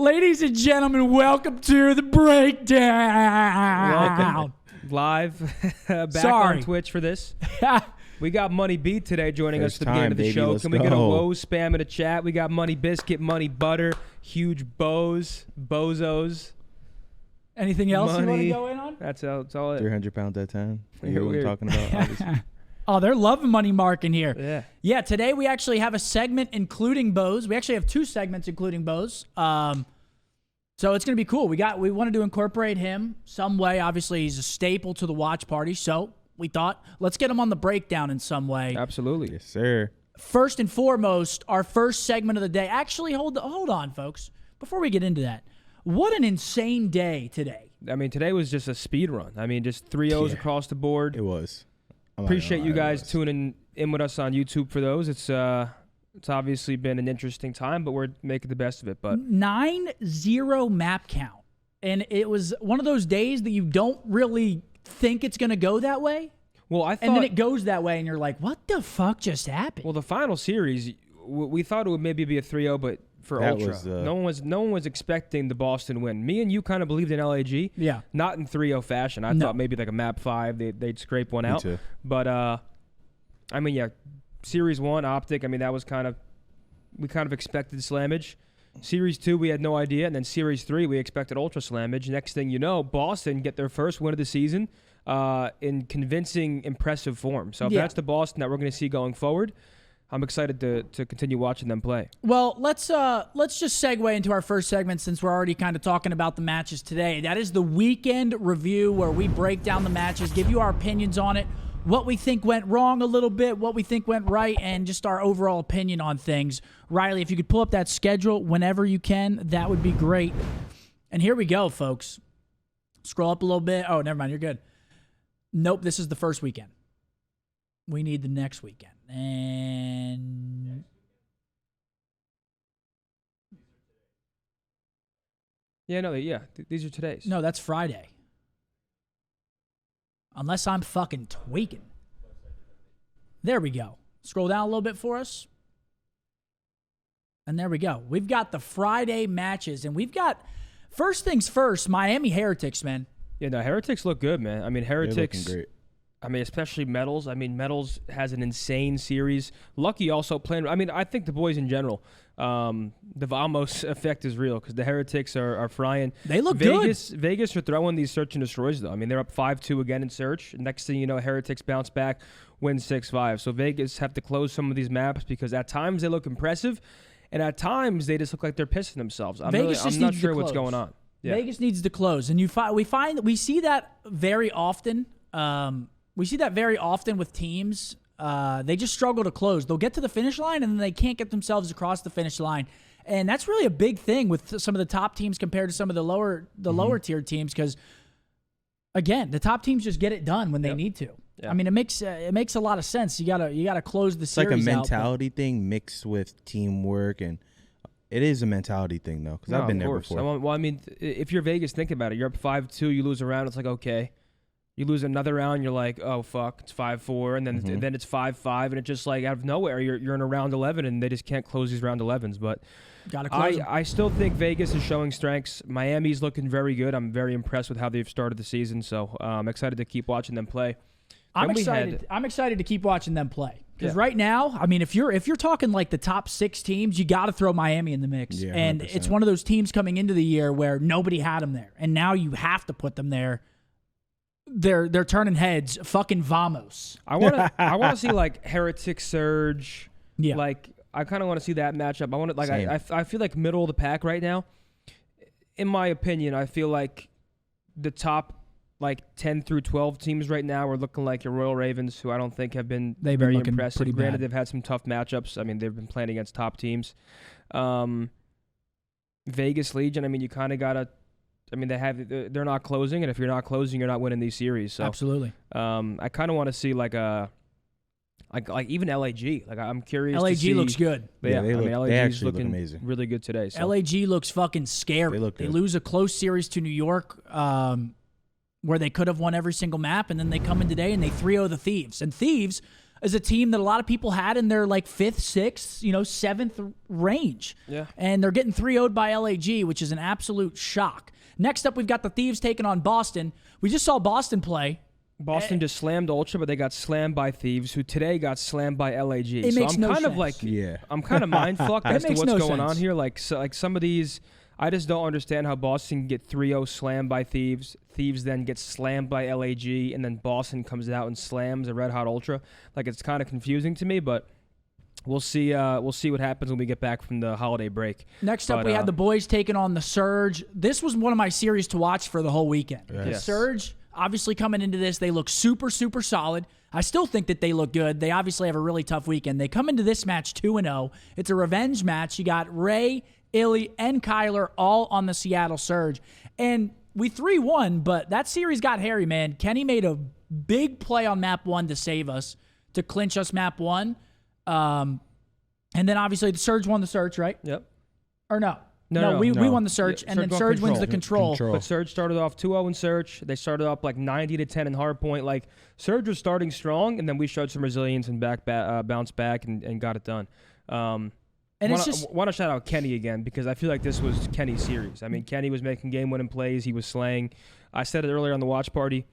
Ladies and gentlemen, welcome to the breakdown. Welcome live back on Twitch for this. We got Money Beat today joining us at the beginning of the show. Can we get a whoa spam in the chat? We got Money Biscuit, Money Butter, Huge Bows, Bozos. Anything else you want to go in on? That's all it. 300 pounds at a time. You hear what I'm talking about, obviously. Oh, they're loving Money Mark in here. Yeah. Yeah, today we actually have a segment including Bows. We actually have two segments including Bows. So it's going to be cool. We wanted to incorporate him some way. Obviously, he's a staple to the watch party. So we thought, let's get him on the breakdown in some way. Absolutely. Yes, sir. First and foremost, our first segment of the day. Actually, hold on, folks. Before we get into that, what an insane day today. I mean, today was just a speed run. I mean, just 3-0s across the board. It was. Appreciate you guys tuning in with us on YouTube for those. It's obviously been an interesting time, but we're making the best of it. But 9-0 map count. And it was one of those days that you don't really think it's going to go that way. Well, I thought, and then it goes that way, and you're like, what the fuck just happened? Well, the final series, we thought it would maybe be a 3-0, but for that Ultra. No one was expecting the Boston win. Me and you kind of believed in LAG. Yeah. Not in 3-0 fashion. I thought maybe like a map 5, they'd scrape one out. Me too. But, I mean, yeah, Series 1, OpTic, I mean, that was we kind of expected slammage. Series 2, we had no idea. And then Series 3, we expected Ultra slammage. Next thing you know, Boston get their first win of the season in convincing, impressive form. So if that's the Boston that we're going to see going forward, I'm excited to continue watching them play. Well, let's just segue into our first segment since we're already kind of talking about the matches today. That is the weekend review where we break down the matches, give you our opinions on it, what we think went wrong a little bit, what we think went right, and just our overall opinion on things. Riley, if you could pull up that schedule whenever you can, that would be great. And here we go, folks. Scroll up a little bit. Oh, never mind. You're good. Nope, this is the first weekend. We need the next weekend. And these are today's. No, that's Friday. Unless I'm fucking tweaking. There we go. Scroll down a little bit for us. And there we go. We've got the Friday matches, and we've got, first things first, Miami Heretics, man. Yeah, no, Heretics look good, man. I mean, Heretics. They're looking great. I mean, especially MWIII. I mean, MWIII has an insane series. Lucky also playing. I mean, I think the boys in general, the Vamos effect is real because the Heretics are frying. They look good. Vegas are throwing these search and destroys, though. I mean, they're up 5-2 again in search. Next thing you know, Heretics bounce back, win 6-5. So Vegas have to close some of these maps because at times they look impressive, and at times they just look like they're pissing themselves. I'm not sure what's going on. Yeah. Vegas needs to close, and we see that very often. We see that very often with teams. They just struggle to close. They'll get to the finish line, and then they can't get themselves across the finish line. And that's really a big thing with some of the top teams compared to some of the lower tier teams because, again, the top teams just get it done when they need to. Yeah. I mean, it makes a lot of sense. You gotta close the series out. It's like a mentality thing mixed with teamwork, and it is a mentality thing, though, because I've been there before. Well, I mean, if you're Vegas, think about it. You're up 5-2, you lose a round, it's like, okay. You lose another round, you're like, oh, fuck, it's 5-4, and then it's 5-5, and it's just like out of nowhere, you're in a round 11, and they just can't close these round 11s. But I still think Vegas is showing strengths. Miami's looking very good. I'm very impressed with how they've started the season, so I'm excited to keep watching them play. I'm excited to keep watching them play. Because right now, I mean, if you're talking like the top 6 teams, you got to throw Miami in the mix. Yeah, and it's one of those teams coming into the year where nobody had them there, and now you have to put them there. They're turning heads. Fucking Vamos. I want to see like Heretic Surge. Yeah. Like I kind of want to see that matchup. I feel like middle of the pack right now. In my opinion, I feel like the top like 10 through 12 teams right now are looking like your Royal Ravens, who I don't think have been very impressive. Granted, they've had some tough matchups. I mean, they've been playing against top teams. Vegas Legion. I mean, you kind of gotta. I mean, they're not closing, and if you're not closing, you're not winning these series. So, absolutely. I kind of want to see like even LAG. Like I'm curious. LAG looks good. Yeah, LAG's looking amazing. Really good today. So. LAG looks fucking scary. They lose a close series to New York, where they could have won every single map, and then they come in today and they 3-0 the Thieves. And Thieves, is a team that a lot of people had in their like 5th, 6th, 7th range. Yeah. And they're getting 3-0'd by LAG, which is an absolute shock. Next up, we've got the Thieves taking on Boston. We just saw Boston play. Boston just slammed Ultra, but they got slammed by Thieves, who today got slammed by LAG. It makes no sense. I'm kind of mind fucked as to what's going on here. Like some of these, I just don't understand how Boston can get 3-0 slammed by Thieves. Thieves then gets slammed by LAG, and then Boston comes out and slams a Red Hot Ultra. Like, it's kind of confusing to me, but we'll see. We'll see what happens when we get back from the holiday break. Next up, we had the boys taking on the Surge. This was one of my series to watch for the whole weekend. Yes. The Surge, obviously coming into this, they look super, super solid. I still think that they look good. They obviously have a really tough weekend. They come into this match 2-0. It's a revenge match. You got Ray, Illy, and Kyler all on the Seattle Surge. And we 3-1, but that series got hairy, man. Kenny made a big play on map 1 to save us, to clinch us map 1. And then obviously the Surge won the search, right? Yep. Or no? No, we won the search, Yeah, and then Surge Surge won wins the control. But Surge started off 2-0 in Search. They started up like 90-10 in Hardpoint. Like, Surge was starting strong, and then we showed some resilience and bounced back and got it done. And it's just want to shout out Kenny again, because I feel like this was Kenny's series. I mean, Kenny was making game-winning plays. He was slaying. I said it earlier on the watch party.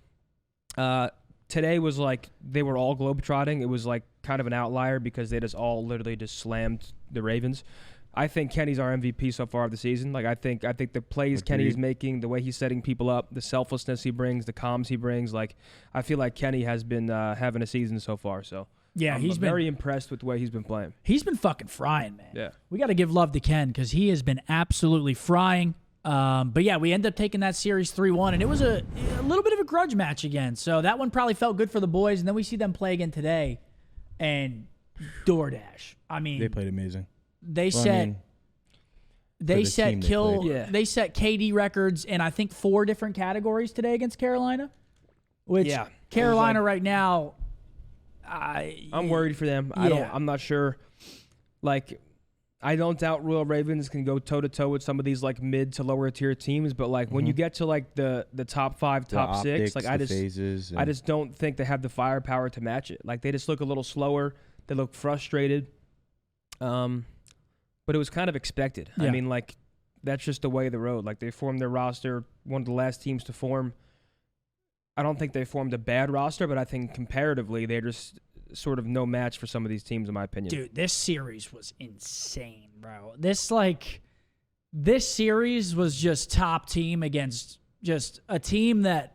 Today was like they were all globetrotting. It was like kind of an outlier because they just all literally just slammed the Ravens. I think Kenny's our MVP so far of the season. Like, I think the plays Kenny's making, the way he's setting people up, the selflessness he brings, the comms he brings. Like, I feel like Kenny has been having a season so far. So yeah, I'm very impressed with the way he's been playing. He's been fucking frying, man. Yeah, we got to give love to Ken because he has been absolutely frying. But yeah, we ended up taking that series 3-1, and it was a little bit of a grudge match again. So that one probably felt good for the boys, and then we see them play again today, and DoorDash. I mean, They played amazing. They set KD records in I think 4 different categories today against Carolina. Which Carolina right now, I'm worried for them. Yeah. I'm not sure. Like, I don't doubt Royal Ravens can go toe to toe with some of these like mid to lower tier teams, but like when you get to like the top 5, top 6, like I just don't think they have the firepower to match it. Like, they just look a little slower. They look frustrated. But it was kind of expected. Yeah. I mean, like, that's just the way of the road. Like, they formed their roster, one of the last teams to form. I don't think they formed a bad roster, but I think comparatively they're just sort of no match for some of these teams, in my opinion. Dude, this series was insane, bro. This series was just top team against just a team that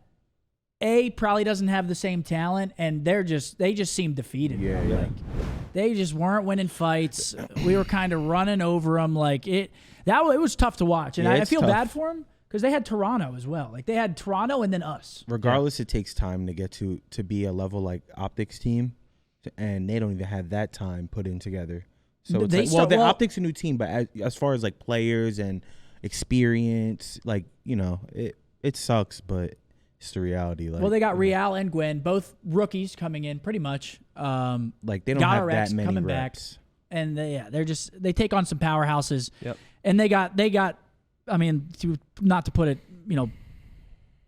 probably doesn't have the same talent, and they just seemed defeated. Yeah, bro. yeah. Like, they just weren't winning fights. We were kind of running over them. Like, it was tough to watch, and I feel bad for them because they had Toronto as well. Like, they had Toronto and then us. Regardless, it takes time to get to be a level like OpTic's team, and they don't even have that time put in together. So it's OpTic's a new team, but as far as like players and experience, like, it sucks, but it's the reality. Like, well, they got Real and Gwen, both rookies coming in, pretty much. Like, they don't have that many coming reps. back, and they take on some powerhouses. Yep. And they got. I mean, not to put it,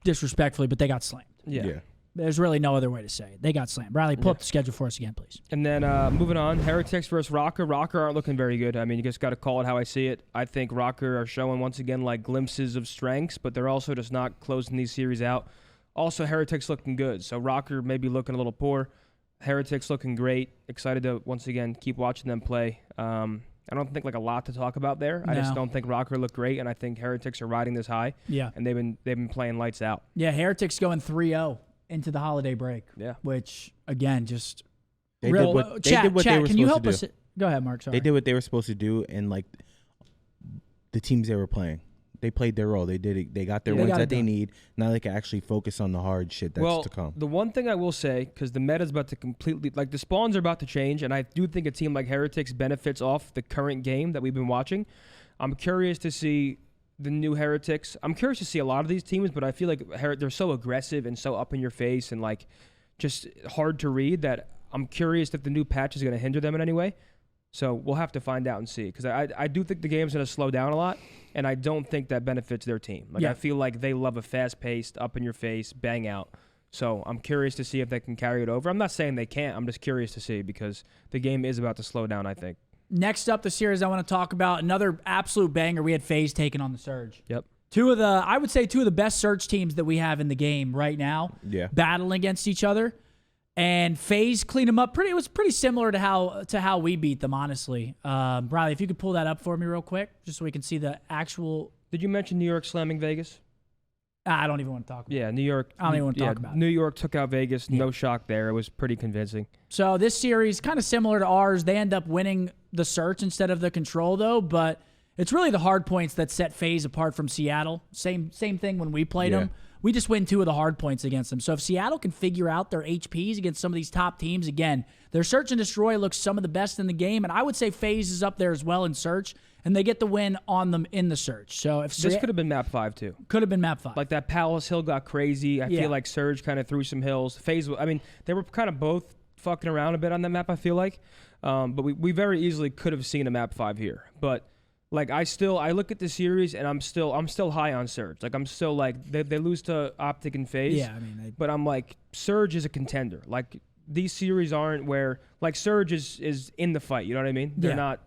disrespectfully, but they got slammed. Yeah. There's really no other way to say it. They got slammed. Riley, pull up the schedule for us again, please. And then moving on, Heretics versus Rocker. Rocker aren't looking very good. I mean, you just got to call it how I see it. I think Rocker are showing, once again, like glimpses of strengths, but they're also just not closing these series out. Also, Heretics looking good. So Rocker may be looking a little poor. Heretics looking great. Excited to, once again, keep watching them play. I don't think like a lot to talk about there. I just don't think Rocker looked great, and I think Heretics are riding this high. Yeah. And they've been playing lights out. Yeah, Heretics going 3-0 into the holiday break. Yeah. Which, again, just They did what they were can you supposed help to us? do. Go ahead, Mark. Sorry. They did what they were supposed to do, and like the teams they were playing, they played their role. They did it. They got their wins that they need. Now they can actually focus on the hard shit that's to come. The one thing I will say, because the meta's about to completely, like the spawns are about to change, and I do think a team like Heretics benefits off the current game that we've been watching. I'm curious to see the new Heretics. I'm curious to see a lot of these teams, but I feel like they're so aggressive and so up in your face and like just hard to read that I'm curious if the new patch is going to hinder them in any way. So we'll have to find out and see, because I do think the game's going to slow down a lot, and I don't think that benefits their team. Like, I feel like they love a fast-paced, up-in-your-face, bang-out. So I'm curious to see if they can carry it over. I'm not saying they can't. I'm just curious to see because the game is about to slow down, I think. Next up, the series I want to talk about, another absolute banger. We had FaZe taking on the Surge. Yep. I would say two of the best Surge teams that we have in the game right now. Yeah. Battling against each other. And FaZe cleaned them up. It was pretty similar to how we beat them, honestly. Riley, if you could pull that up for me real quick, just so we can see the actual. Did you mention New York slamming Vegas? I don't even want to talk about it. Yeah, New York. I don't even want to talk about it. New York took out Vegas. No shock there. It was pretty convincing. So this series, kind of similar to ours, they end up winning the search instead of the control, though. But it's really the hard points that set FaZe apart from Seattle. Same thing when we played them. We just win 2 of the hard points against them. So if Seattle can figure out their HPs against some of these top teams, again, their search and destroy looks some of the best in the game. And I would say FaZe is up there as well in search. And they get the win on them in the search. So if this could have been map 5 too. Could have been map 5. Like that Palace Hill got crazy. I feel like Surge kind of threw some hills. FaZe, I mean, they were kind of both fucking around a bit on that map, I feel like. But we very easily could have seen a map 5 here. But like I look at the series and I'm still high on Surge. Like I'm still like they lose to OpTic and FaZe. Yeah, I mean, but I'm like Surge is a contender. Like these series aren't where like Surge is in the fight. You know what I mean? They're not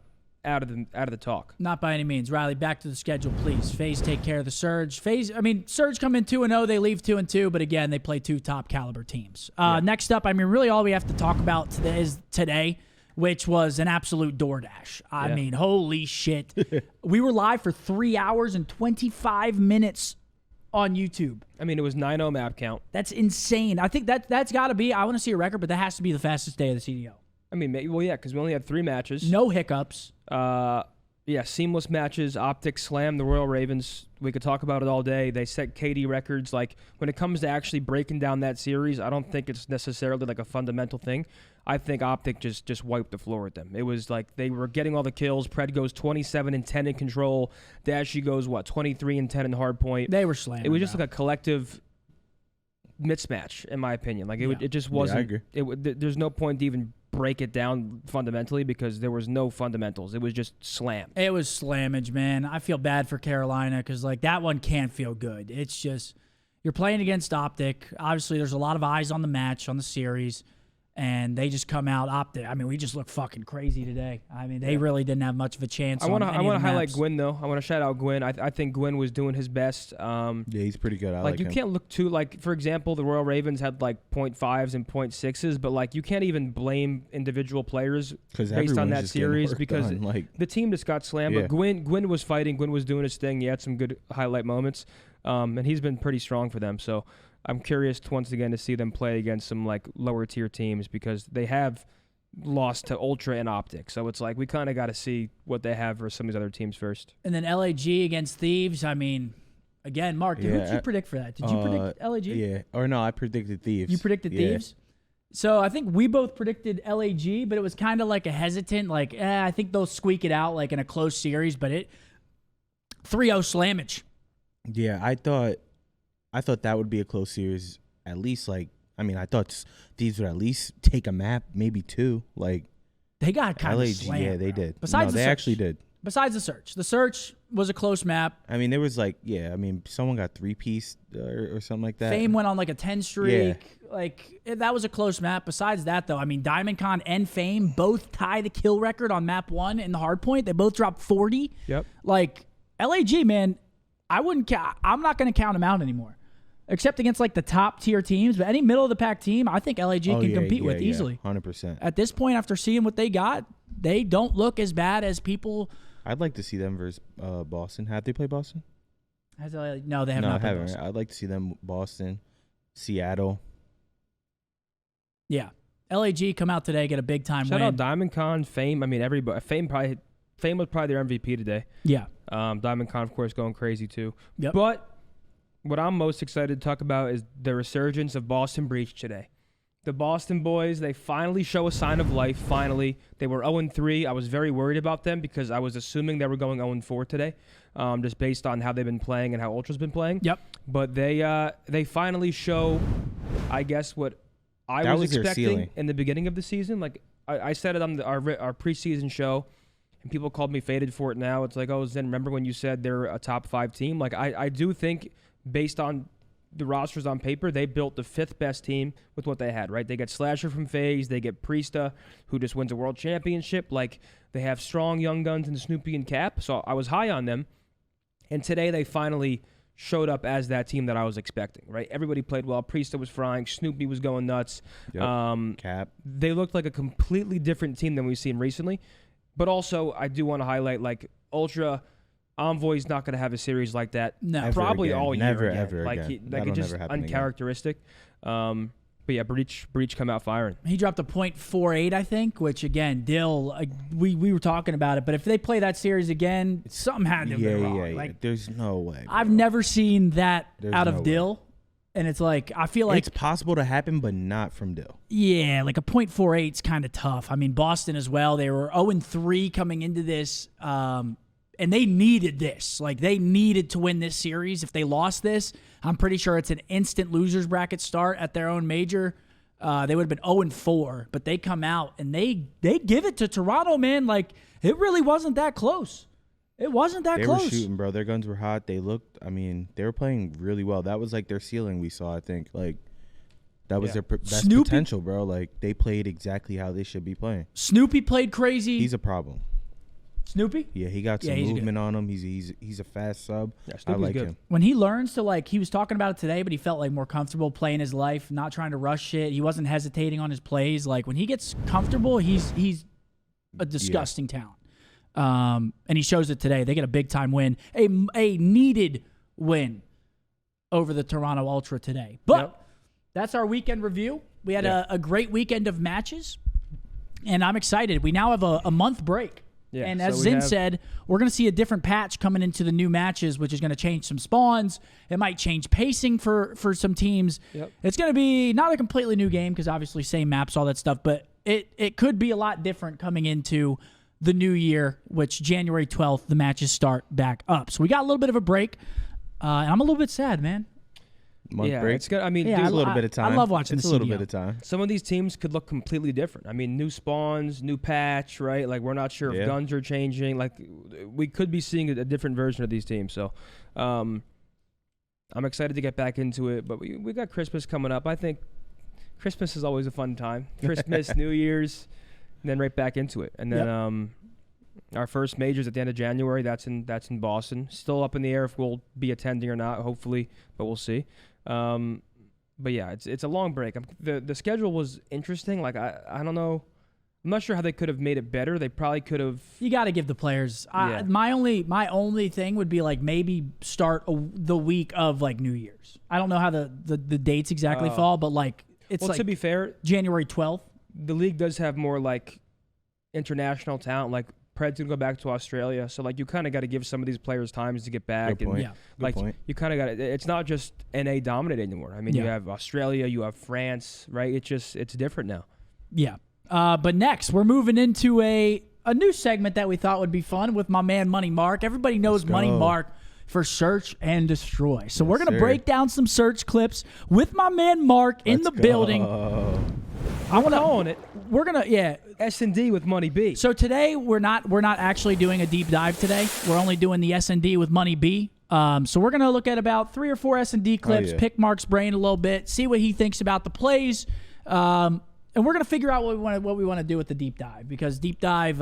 out of the talk. Not by any means. Riley, back to the schedule, please. FaZe take care of the Surge. Surge come in 2-0. They leave 2-2, but again, they play 2 top caliber teams. Next up, I mean, really all we have to talk about today is which was an absolute DoorDash. I mean, holy shit. We were live for 3 hours and 25 minutes on YouTube. I mean, it was 9-0 map count. That's insane. I think that's got to be, I want to see a record, but that has to be the fastest day of the CDL. I mean, well, yeah, because we only had 3 matches. No hiccups. Seamless matches. OpTic slammed the Royal Ravens. We could talk about it all day. They set KD records. Like, when it comes to actually breaking down that series, I don't think it's necessarily like a fundamental thing. I think OpTic just wiped the floor with them. It was like they were getting all the kills. Pred goes 27-10 in control. Dashy goes, 23-10 in hardpoint. They were slamming. It was just like a collective mismatch, in my opinion. Like, it just wasn't. Yeah, I agree. There's no point to even break it down fundamentally because there was no fundamentals. It was just slam. It was slammage, man. I feel bad for Carolina because like that one can't feel good. It's just you're playing against OpTic. Obviously, there's a lot of eyes on the match, on the series, and they just come out OpTic. I mean, we just look fucking crazy today. I mean, they really didn't have much of a chance. I want to highlight Gwyn though. I want to shout out Gwyn. I think Gwyn was doing his best. Yeah, he's pretty good. I like you him. Can't look too like, for example, the Royal Ravens had like 0.5s and 0.6s, but like you can't even blame individual players based on that series because the team just got slammed. Yeah. But Gwyn was fighting. Gwyn was doing his thing. He had some good highlight moments, and he's been pretty strong for them. So I'm curious once again to see them play against some like lower tier teams because they have lost to Ultra and OpTic. So it's like we kind of got to see what they have versus some of these other teams first. And then LAG against Thieves. I mean, again, Mark, who did you predict for that? Did you predict LAG? Yeah. Or no, I predicted Thieves. You predicted Thieves? So I think we both predicted LAG, but it was kind of like a hesitant, like, I think they'll squeak it out like in a close series, but 3-0 slammage. Yeah, I thought that would be a close series. At least, like, I mean, I thought Thieves would at least take a map, maybe 2. Like, they got kind LAG, of slammed. Yeah, they did. Besides they actually did. Besides the search. The search was a close map. I mean, there was like, someone got 3-piece or something like that. Fame went on like a 10 streak. Yeah. Like, that was a close map. Besides that, though, I mean, DiamondCon and Fame both tie the kill record on map 1 in the hardpoint. They both dropped 40. Yep. Like, LAG, man, I'm not going to count them out anymore. Except against like the top tier teams, but any middle of the pack team, I think LAG can compete with easily. 100%. At this point, after seeing what they got, they don't look as bad as people. I'd like to see them versus Boston. Have they played Boston? No, they have not. No, haven't. I'd like to see them Boston, Seattle. Yeah, LAG come out today, get a big time win. Shout out DiamondCon, Fame. I mean, everybody. Fame was probably their MVP today. Yeah. DiamondCon, of course, going crazy too. Yep. But what I'm most excited to talk about is the resurgence of Boston Breach today. The Boston boys, they finally show a sign of life, finally. They were 0-3. I was very worried about them because I was assuming they were going 0-4 today, just based on how they've been playing and how Ultra's been playing. Yep. But they finally show, I guess, what I was expecting in the beginning of the season. Like, I said it on our preseason show, and people called me faded for it now. It's like, oh, Zen, remember when you said they're a top 5 team? Like, I do think, based on the rosters on paper, they built the 5th best team with what they had, right? They get Slasher from FaZe. They get Priesta, who just wins a world championship. Like, they have strong young guns in Snoopy and Cap. So I was high on them. And today they finally showed up as that team that I was expecting, right? Everybody played well. Priesta was frying. Snoopy was going nuts. Yep. Cap. They looked like a completely different team than we've seen recently. But also, I do want to highlight, like, Ultra... Envoy's not going to have a series like that. No, probably again. all year. Never, again. ever like again. Like it's just uncharacteristic. But yeah, Breach come out firing. He dropped a .48, I think, which again, Dill, we were talking about it, but if they play that series again, something had to be wrong. Yeah. Like, there's no way. Bro. I've never seen that out of no Dill. And it's like, I feel like it's possible to happen, but not from Dill. Yeah, like a .48 is kind of tough. I mean, Boston as well. They were 0-3 coming into this. And they needed this. Like, they needed to win this series. If they lost this, I'm pretty sure it's an instant losers bracket start at their own major. They would have been 0-4, but they come out and they give it to Toronto, man. Like, it really wasn't that close. It wasn't that close. They were shooting, bro. Their guns were hot. They looked, I mean, they were playing really well. That was like their ceiling we saw, I think. Like, that was their best potential, bro. Like, they played exactly how they should be playing. Snoopy played crazy. He's a problem. Snoopy? Yeah, he got some movement on him. He's a fast sub. Yeah, I like good. him. When he learns to, like, he was talking about it today, but he felt like more comfortable playing his life, not trying to rush shit. He wasn't hesitating on his plays. Like, when he gets comfortable, he's a disgusting talent. And he shows it today. They get a big time win, a needed win over the Toronto Ultra today. But that's our weekend review. We had a great weekend of matches, and I'm excited. We now have a month break. Yeah, and as Zin said, we're going to see a different patch coming into the new matches, which is going to change some spawns. It might change pacing for some teams. Yep. It's going to be not a completely new game because obviously same maps, all that stuff, but it could be a lot different coming into the new year, which January 12th, the matches start back up. So we got a little bit of a break, and I'm a little bit sad, man. Month break. It's good. I mean, a little bit of time. I love watching it's the a little CDL. bit of time. Some of these teams could look completely different. I mean, new spawns, new patch, right? Like, we're not sure if guns are changing. Like, we could be seeing a different version of these teams. So, I'm excited to get back into it. But we got Christmas coming up. I think Christmas is always a fun time. Christmas, New Year's, and then right back into it. And then our first majors at the end of January. That's in Boston. Still up in the air if we'll be attending or not. Hopefully, but we'll see. But yeah, it's a long break. The schedule was interesting. Like, I don't know. I'm not sure how they could have made it better. They probably could have. You got to give the players. My only thing would be like maybe start the week of like New Year's. I don't know how the dates exactly fall, but like it's like, to be fair, January 12th. The league does have more like international talent. Like, Pred's gonna go back to Australia, so like you kind of got to give some of these players times to get back. Good point. And like you kind of got to. It's not just NA dominant anymore. I mean, you have Australia, you have France, right? It's different now. Yeah. But next we're moving into a new segment that we thought would be fun with my man Money Mark. Everybody knows Money Mark for Search and Destroy. So we're gonna break down some search clips with my man Mark in the building. I'm calling it. We're gonna S&D with Money B. So today we're not actually doing a deep dive today. We're only doing the S&D with Money B. So we're gonna look at about 3 or 4 S&D clips, pick Mark's brain a little bit, see what he thinks about the plays, and we're gonna figure out what we want to do with the deep dive, because deep dive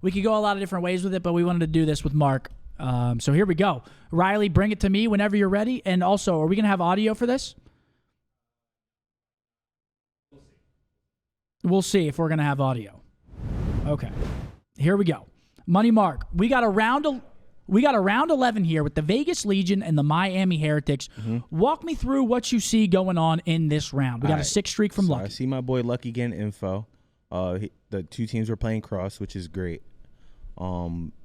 we could go a lot of different ways with it, but we wanted to do this with Mark. So here we go. Riley, bring it to me whenever you're ready. And also, are we gonna have audio for this? We'll see if we're going to have audio. Okay. Here we go. Money Mark, we got a round 11 here with the Vegas Legion and the Miami Heretics. Mm-hmm. Walk me through what you see going on in this round. We got a 6 streak from Lucky. I see my boy Lucky getting info. The two teams were playing cross, which is great.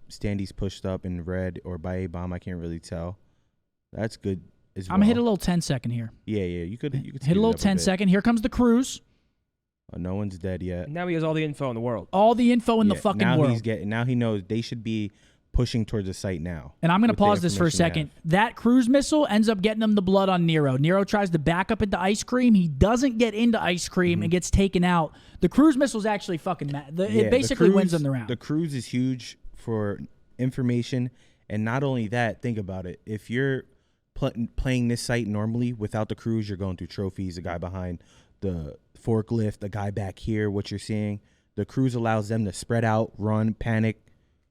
Standy's pushed up in red or by a bomb. I can't really tell. That's good as well. I'm going to hit a little 10-second here. Yeah. You could hit a little 10-second. Here comes the cruise. No one's dead yet. Now he has all the info in the world. All the info in the fucking world. Now he knows they should be pushing towards the site now. And I'm going to pause this for a second. That cruise missile ends up getting him the blood on Nero. Nero tries to back up into Ice Cream. He doesn't get into Ice Cream and gets taken out. The cruise missile's actually fucking mad. It basically wins them the round. The cruise is huge for information. And not only that, think about it. If you're playing this site normally without the crews, you're going through trophies, a guy behind the forklift, a guy back here, what you're seeing. The crews allows them to spread out, run, panic.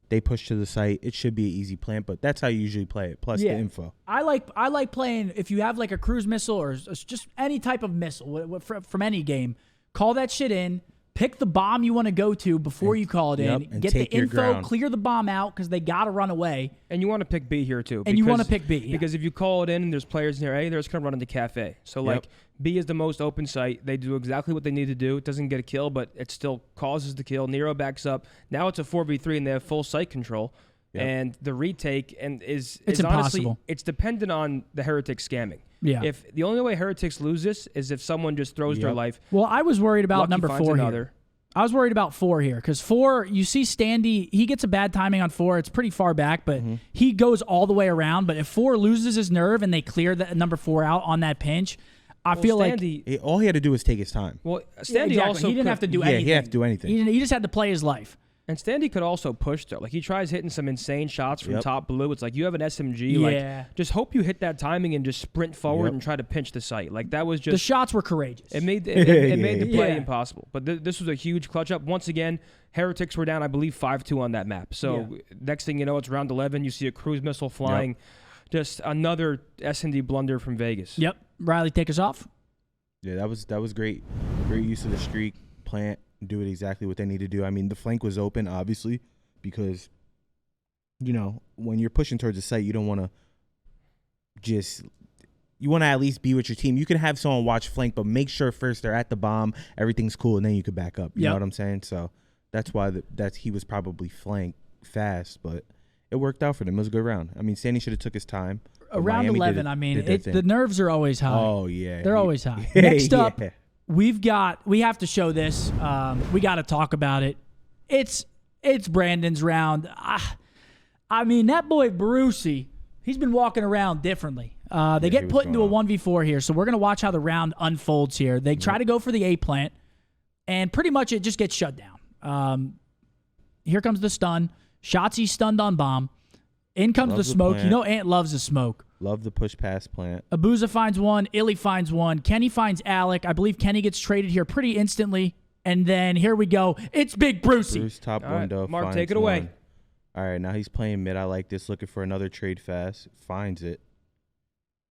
They push to the site. It should be an easy plant, but that's how you usually play it, plus the info. I like playing, if you have like a cruise missile or just any type of missile from any game, call that shit in. Pick the bomb you want to go to before you call it in. Get the info, clear the bomb out because they got to run away. And you want to pick B here too. And you want to pick B. Because if you call it in and there's players near A, they're just going to run into cafe. So like B is the most open site. They do exactly what they need to do. It doesn't get a kill, but it still causes the kill. Nero backs up. Now it's a 4v3 and they have full site control. Yep. And the retake is honestly, it's dependent on the Heretics scamming. Yeah. If the only way Heretics lose this is if someone just throws their life. Well, I was worried about number 4 here. I was worried about 4 here because 4, you see Standy, he gets a bad timing on 4. It's pretty far back, but he goes all the way around. But if 4 loses his nerve and they clear that number 4 out on that pinch, I feel Standy, like all he had to do was take his time. Well, Standy also he didn't have to do anything. Yeah, he had to do anything. He just had to play his life. And Standy could also push though. Like he tries hitting some insane shots from top blue. It's like you have an SMG. Like just hope you hit that timing and just sprint forward and try to pinch the site. Like that was just the shots were courageous. It made the play impossible. But this was a huge clutch up. Once again, Heretics were down, I believe, 5-2 on that map. So next thing you know, it's round 11. You see a cruise missile flying. Just another S&D blunder from Vegas. Yep. Riley, take us off. Yeah, that was great. Great use of the streak, plant, do it exactly what they need to do. I mean, the flank was open, obviously, because, you know, when you're pushing towards the site, you don't want to you want to at least be with your team. You can have someone watch flank, but make sure first they're at the bomb, everything's cool, and then you can back up. You know what I'm saying? So that's why he was probably flank fast, but it worked out for them. It was a good round. I mean, Sandy should have took his time. Around 11, I mean, the nerves are always high. Oh, yeah. They're always high. Next up, we have to show this. We got to talk about it. It's Brandon's round. I mean, that boy Brucey, he's been walking around differently. They get put into a 1v4 here, so we're going to watch how the round unfolds here. They try to go for the A plant, and pretty much it just gets shut down. Here comes the stun. Shotzi stunned on bomb. In comes the smoke. You know Ant loves the smoke. Love the push pass plant. Abuza finds one. Illy finds one. Kenny finds Alec. I believe Kenny gets traded here pretty instantly. And then here we go. It's Big Brucey. Bruce top window. Right, Mark, take it away. One. All right, now he's playing mid. I like this. Looking for another trade fast. Finds it.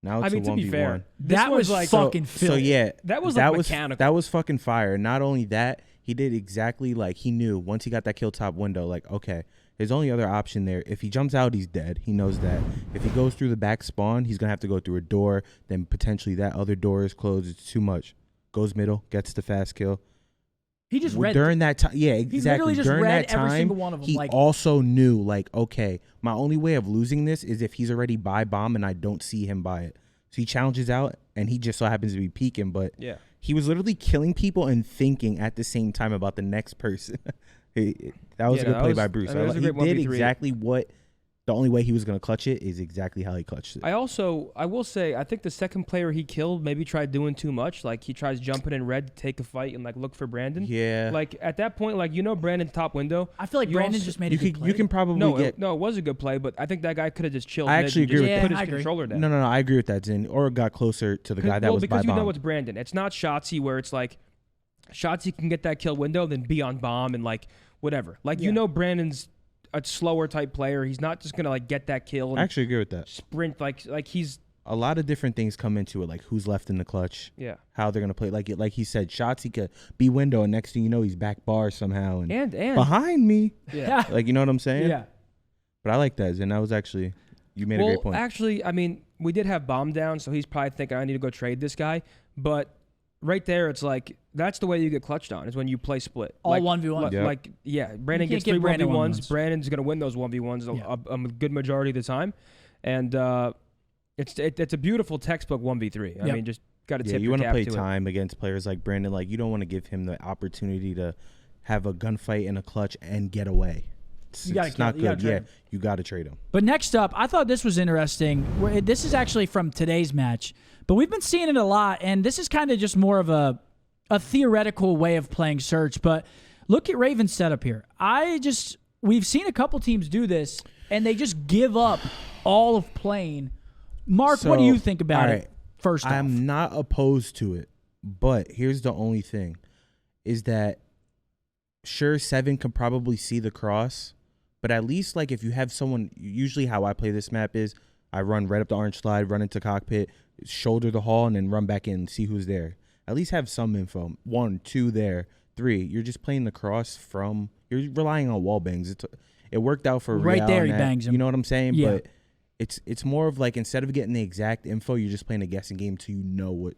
Now it's a 1v1. To be fair, that was like fucking filthy. So yeah, that was mechanical. That was fucking fire. Not only that, he did exactly like he knew once he got that kill top window, like, okay, his only other option there, if he jumps out, he's dead. He knows that. If he goes through the back spawn, he's going to have to go through a door. Then potentially that other door is closed. It's too much. Goes middle, gets the fast kill. He just read during that time. Yeah, exactly. He literally just during read that time, every single one of them. He also knew, like, okay, my only way of losing this is if he's already by bomb and I don't see him by it. So he challenges out, and he just so happens to be peeking. But he was literally killing people and thinking at the same time about the next person. That was a good play by Bruce. He did exactly what the only way he was going to clutch it is exactly how he clutched it. I will say, I think the second player he killed maybe tried doing too much. Like, he tries jumping in red to take a fight and, like, look for Brandon. Yeah. Like, at that point, like, you know Brandon's top window. I feel like Brandon just made a good play. You can probably it was a good play, but I think that guy could have just chilled. I actually agree with that. Put his controller down. No, I agree with that, Zin. Or got closer to the guy that was by bomb. Because you know it's Brandon. It's not Shotzi where it's like, Shotzi can get that kill window, then be on bomb and, like, whatever. Like, you know Brandon's a slower type player. He's not just going to, like, get that kill. And I actually agree with that. Sprint, like he's... A lot of different things come into it, like who's left in the clutch. Yeah. How they're going to play. Like he said, shots he could be window, and next thing you know, he's back bar somehow. And behind me. Yeah. Like, you know what I'm saying? Yeah. But I like that, and that was actually... You made a great point. Actually, I mean, we did have bomb down, so he's probably thinking, I need to go trade this guy. But... right there, it's like that's the way you get clutched on is when you play split. All 1v1. Brandon gets 3 1v1s. Brandon's going to win those 1v1s a good majority of the time. And it's a beautiful textbook 1v3. I mean, just got to tip your cap to it. You want to play time against players like Brandon. Like, you don't want to give him the opportunity to have a gunfight in a clutch and get away. It's not good. You got to trade him. But next up, I thought this was interesting. This is actually from today's match. But we've been seeing it a lot, and this is kind of just more of a theoretical way of playing Search. But look at Raven's setup here. We've seen a couple teams do this, and they just give up all of playing Mark, what do you think about it? First off, I'm not opposed to it, but here's the only thing, is that sure, 7 can probably see the cross, but at least like if you have someone, usually how I play this map is I run right up the orange slide, run into cockpit, shoulder the hall, and then run back in and see who's there. At least have some info. 1, 2 there, 3. You're just playing the cross from. You're relying on wall bangs. It worked out for right Real there. He Net, bangs him. You know what I'm saying? Yeah. But it's more of like instead of getting the exact info, you're just playing a guessing game till you know what.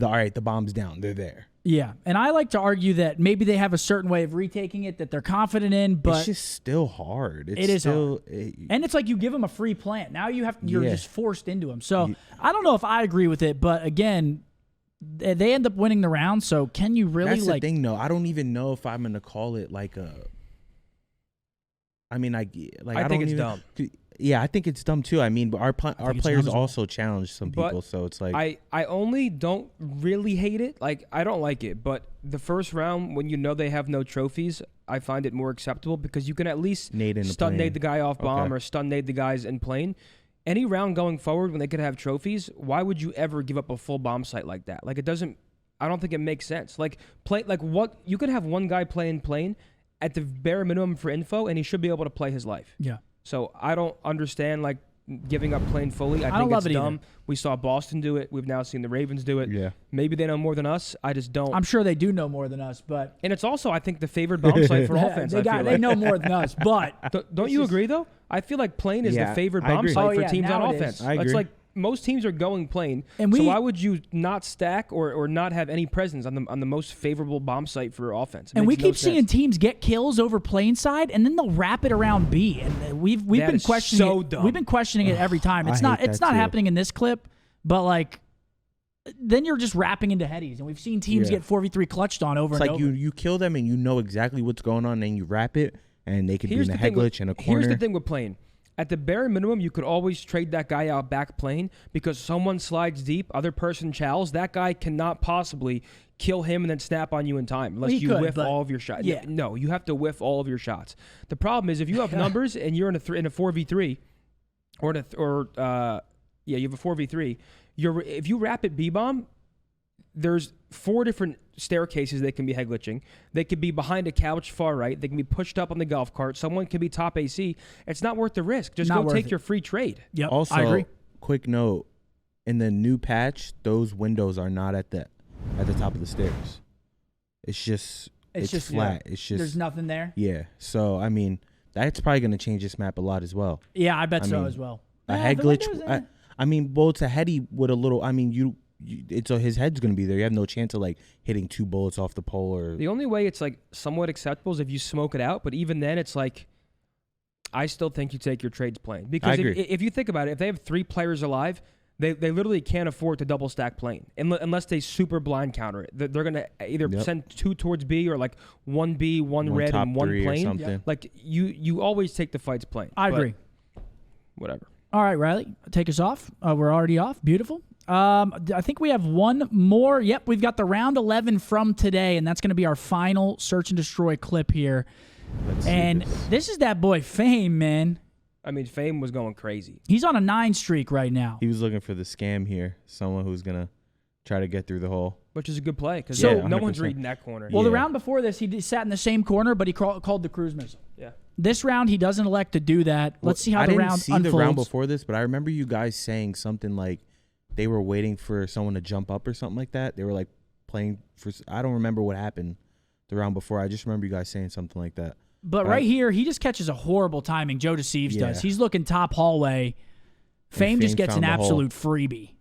All right, the bomb's down. They're there. Yeah, and I like to argue that maybe they have a certain way of retaking it that they're confident in, but it's just still hard. It is hard. And it's like you give them a free plant. Now you're just forced into them. So I don't know if I agree with it, but again, they end up winning the round. So can you really That's the thing, though. I don't even know if I'm gonna call it like a. I mean, I think it's dumb. Yeah, I think it's dumb too. I mean, but our players also challenge some people, so it's like I only don't really hate it. Like I don't like it, but the first round when you know they have no trophies, I find it more acceptable because you can at least stun nade the guy off bomb or stun nade the guys in plane. Any round going forward when they could have trophies, why would you ever give up a full bomb site like that? Like it doesn't. I don't think it makes sense. Like what you could have one guy play in plane at the bare minimum for info, and he should be able to play his life. Yeah. So I don't understand like giving up plane fully. I think it's dumb. We saw Boston do it. We've now seen the Ravens do it. Yeah. Maybe they know more than us. I just don't. I'm sure they do know more than us, but and it's also I think the favored bomb site for offense. They know more than us, but don't you agree though? I feel like plane is the favored bomb site for teams on offense. I agree. It's like most teams are going plane, so why would you not stack or not have any presence on the most favorable bomb site for offense? And we keep seeing teams get kills over plane side, and then they'll wrap it around B. And we've been questioning so it. Dumb. We've been questioning it every time. It's not happening in this clip, but like then you're just wrapping into headies, and we've seen teams get 4v3 clutched on over and over. It's like you kill them and you know exactly what's going on, and you wrap it, and they could be in a head glitch in a corner. Here's the thing with plane. At the bare minimum, you could always trade that guy out back plane because someone slides deep, other person chows. That guy cannot possibly kill him and then snap on you in time unless you whiff all of your shots. Yeah. No, you have to whiff all of your shots. The problem is if you have numbers and you're in a 4v3 you have a 4v3, if you wrap it B-bomb, there's 4 different staircases they can be head glitching. They could be behind a couch far right. They can be pushed up on the golf cart. Someone can be top AC. It's not worth the risk. Just go take your free trade. Yep, also, I agree. Quick note, in the new patch, those windows are not at the top of the stairs. It's just flat. Yeah. It's just there's nothing there. Yeah. So I mean, that's probably going to change this map a lot as well. Yeah, I bet so as well. A head glitch. It's a heady with a little. I mean, his head's going to be there. You have no chance of like hitting 2 bullets off the pole. Or the only way it's like somewhat acceptable is if you smoke it out. But even then, it's like I still think you take your trades plane because if you think about it, if they have 3 players alive, they literally can't afford to double stack plane unless they super blind counter it. They're going to either send 2 towards B or like 1 B, 1 red, and 1 plane. Yep. Like you always take the fights plane. I agree. Whatever. All right, Riley, take us off. We're already off. Beautiful. I think we have one more. Yep, we've got the round 11 from today, and that's going to be our final search and destroy clip here. This is that boy Fame, man. I mean, Fame was going crazy. He's on a 9 streak right now. He was looking for the scam here, someone who's going to try to get through the hole. Which is a good play because no one's reading that corner. Well, the round before this, he sat in the same corner, but he called the cruise missile. Yeah. This round, he doesn't elect to do that. Let's see how the round unfolds. I didn't see the round before this, but I remember you guys saying something like they were waiting for someone to jump up or something like that. They were like playing for. I don't remember what happened the round before. I just remember you guys saying something like that. But right here, he just catches a horrible timing. Joe Deceives does. He's looking top hallway. Fame just gets an absolute freebie.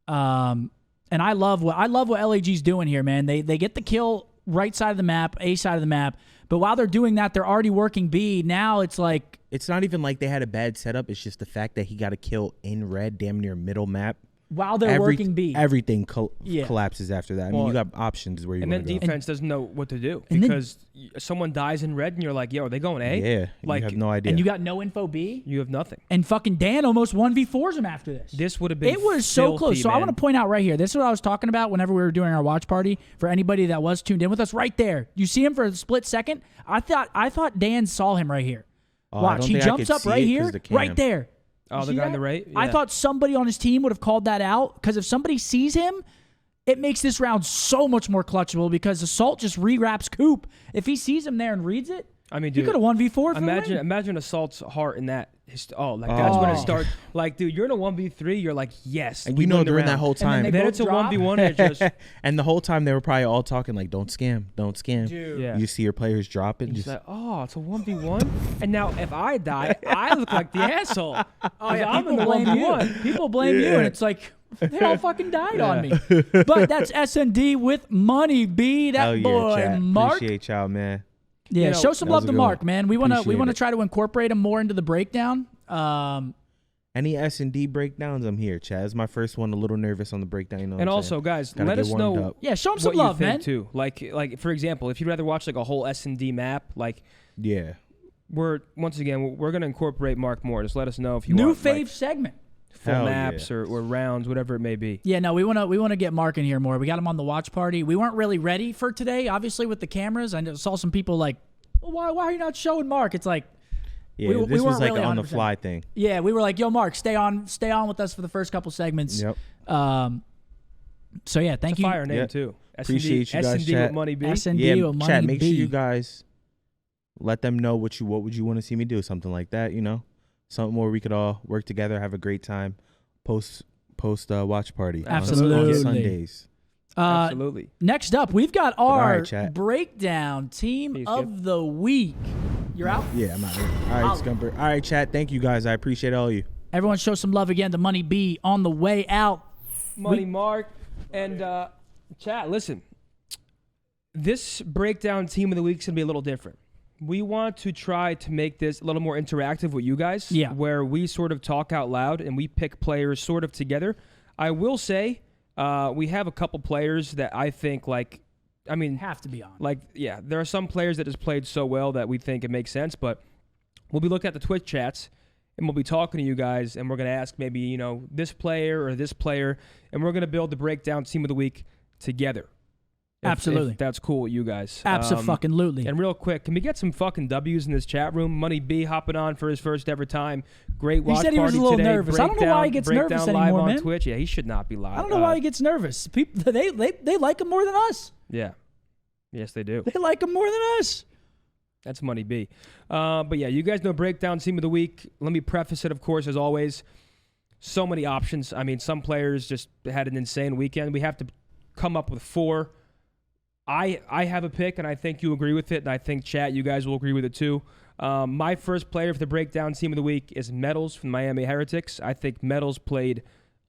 And I love what LAG's doing here, man. They get the kill right side of the map, A side of the map. But while they're doing that, they're already working B. Now it's like it's not even like they had a bad setup. It's just the fact that he got a kill in red, damn near middle map. While they're working B. Everything collapses after that. I mean, you got options where you want to go. And then defense doesn't know what to do because someone dies in red and you're like, yo, are they going A? Yeah, like, you have no idea. And you got no info B? You have nothing. And fucking Dan almost 1v4s him after this. This would have been It was so close. So I want to point out right here. This is what I was talking about whenever we were doing our watch party. For anybody that was tuned in with us, right there. You see him for a split second? I thought Dan saw him right here. Watch, he jumps up right here, right there. Oh, the guy on the right? Yeah. I thought somebody on his team would have called that out, because if somebody sees him, it makes this round so much more clutchable, because Assault just re-wraps Coop. If he sees him there and reads it, I mean, he dude, could have 1v4 for the win. Imagine Assault's heart in that. That's when it starts. Like, dude, you're in a 1v3. You're like, yes. And you know during that whole time. And then it's a 1v1. And it just and the whole time they were probably all talking like, don't scam. Dude. Yeah. You see your players dropping. Just like, oh, it's a 1v1. And now if I die, I look like the asshole. Oh, yeah, I'm in the 1v1. People blame you, and it's like, they all fucking died on me. But that's SND with money, B. That Hell boy, chat. Mark. Appreciate y'all, man. Yeah, You know, show some love to Mark, man. We want to it. try to incorporate him more into the breakdown. Any S&D breakdowns, I'm here, Chad. It's my first one. A little nervous on the breakdown. You know And what I'm also, saying? guys, Gotta let get us warmed know up. Yeah, show him some what love, you think man. too. Like for example, if you'd rather watch like a whole S&D map, like Yeah. we're gonna incorporate Mark more. Just let us know if you New want fave like, segment. full Hell maps yeah. or rounds, whatever it may be. Yeah, no, we want to get Mark in here more. We got him on the watch party. We weren't really ready for today, obviously, with the cameras. I saw some people like, well, why are you not showing Mark? It's like, Yeah, we this was weren't like really an 100%. on-the-fly thing. Yeah, we were like, yo, Mark, stay on with us for the first couple segments. Yep. So yeah, thank It's a you. fire name Yep. too. Appreciate you guys, S&D chat. with money B. S&D Yeah, with money chat, make sure B. you guys let them know what would you want to see me do. Something like that, you know? Something where we could all work together, have a great time, post watch party. Absolutely. On Sundays. Absolutely. Next up, we've got our right, chat. breakdown team Peace, of Skip. the week. You're out? Yeah, I'm out here. All right, Scumper. All right, chat. Thank you guys. I appreciate all you. Everyone show some love again to Money B on the way out. Money Mark and chat, listen. This breakdown team of the week is going to be a little different. We want to try to make this a little more interactive with you guys. Yeah. Where we sort of talk out loud and we pick players sort of together. I will say we have a couple players that I think Have to be on. there are some players that just played so well that we think it makes sense, but we'll be looking at the Twitch chats and we'll be talking to you guys and we're going to ask maybe, this player or this player, and we're going to build the breakdown team of the week together. Absolutely. If that's cool with you guys. Abso-fucking-lutely. And real quick, can we get some fucking W's in this chat room? Money B hopping on for his first ever time. Great watch said he was party a little today. nervous. I don't know why he gets nervous Breakdown live anymore, on man. Twitch. Yeah, he should not be live. I don't know why he gets nervous. People, they like him more than us. Yeah. Yes, they do. They like him more than us. That's Money B. But yeah, you guys know breakdown team of the week. Let me preface it, of course, as always. So many options. I mean, some players just had an insane weekend. We have to come up with 4. I have a pick, and I think you agree with it, and I think, chat, you guys will agree with it too. My first player for the breakdown team of the week is MWIII from Miami Heretics. I think MWIII played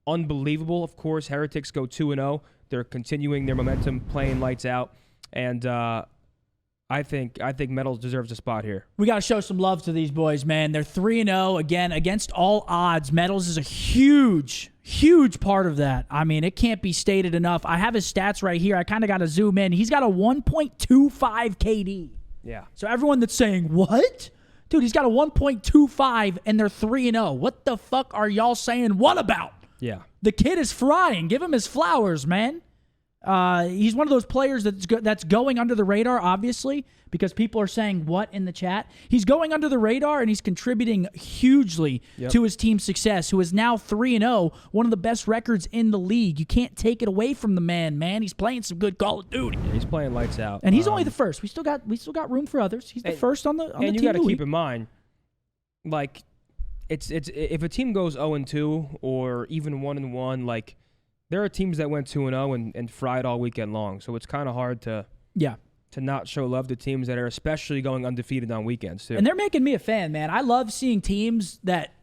unbelievable. Of course, Heretics go 2-0. They're continuing their momentum, playing lights out, and I think MWIII deserves a spot here. We got to show some love to these boys, man. They're 3-0 again against all odds. MWIII is a huge part of that. I mean, it can't be stated enough. I have his stats right here. I kind of got to zoom in. He's got a 1.25 KD. Yeah. So everyone that's saying, what? Dude, he's got a 1.25 and they're 3-0. What the fuck are y'all saying what about? Yeah. The kid is frying. Give him his flowers, man. He's one of those players that's going under the radar, obviously, because people are saying what in the chat. He's going under the radar, and he's contributing hugely to his team's success, who is now 3-0, one of the best records in the league. You can't take it away from the man. He's playing some good Call of Duty. Yeah, he's playing lights out. And he's only the first. We still got room for others. He's the first on the team. And you got to of the keep week. in mind, like, it's if a team goes 0-2 or even 1-1, like, there are teams that went 2-0 and fried all weekend long. So it's kind of hard to not show love to teams that are especially going undefeated on weekends too. And they're making me a fan, man. I love seeing teams that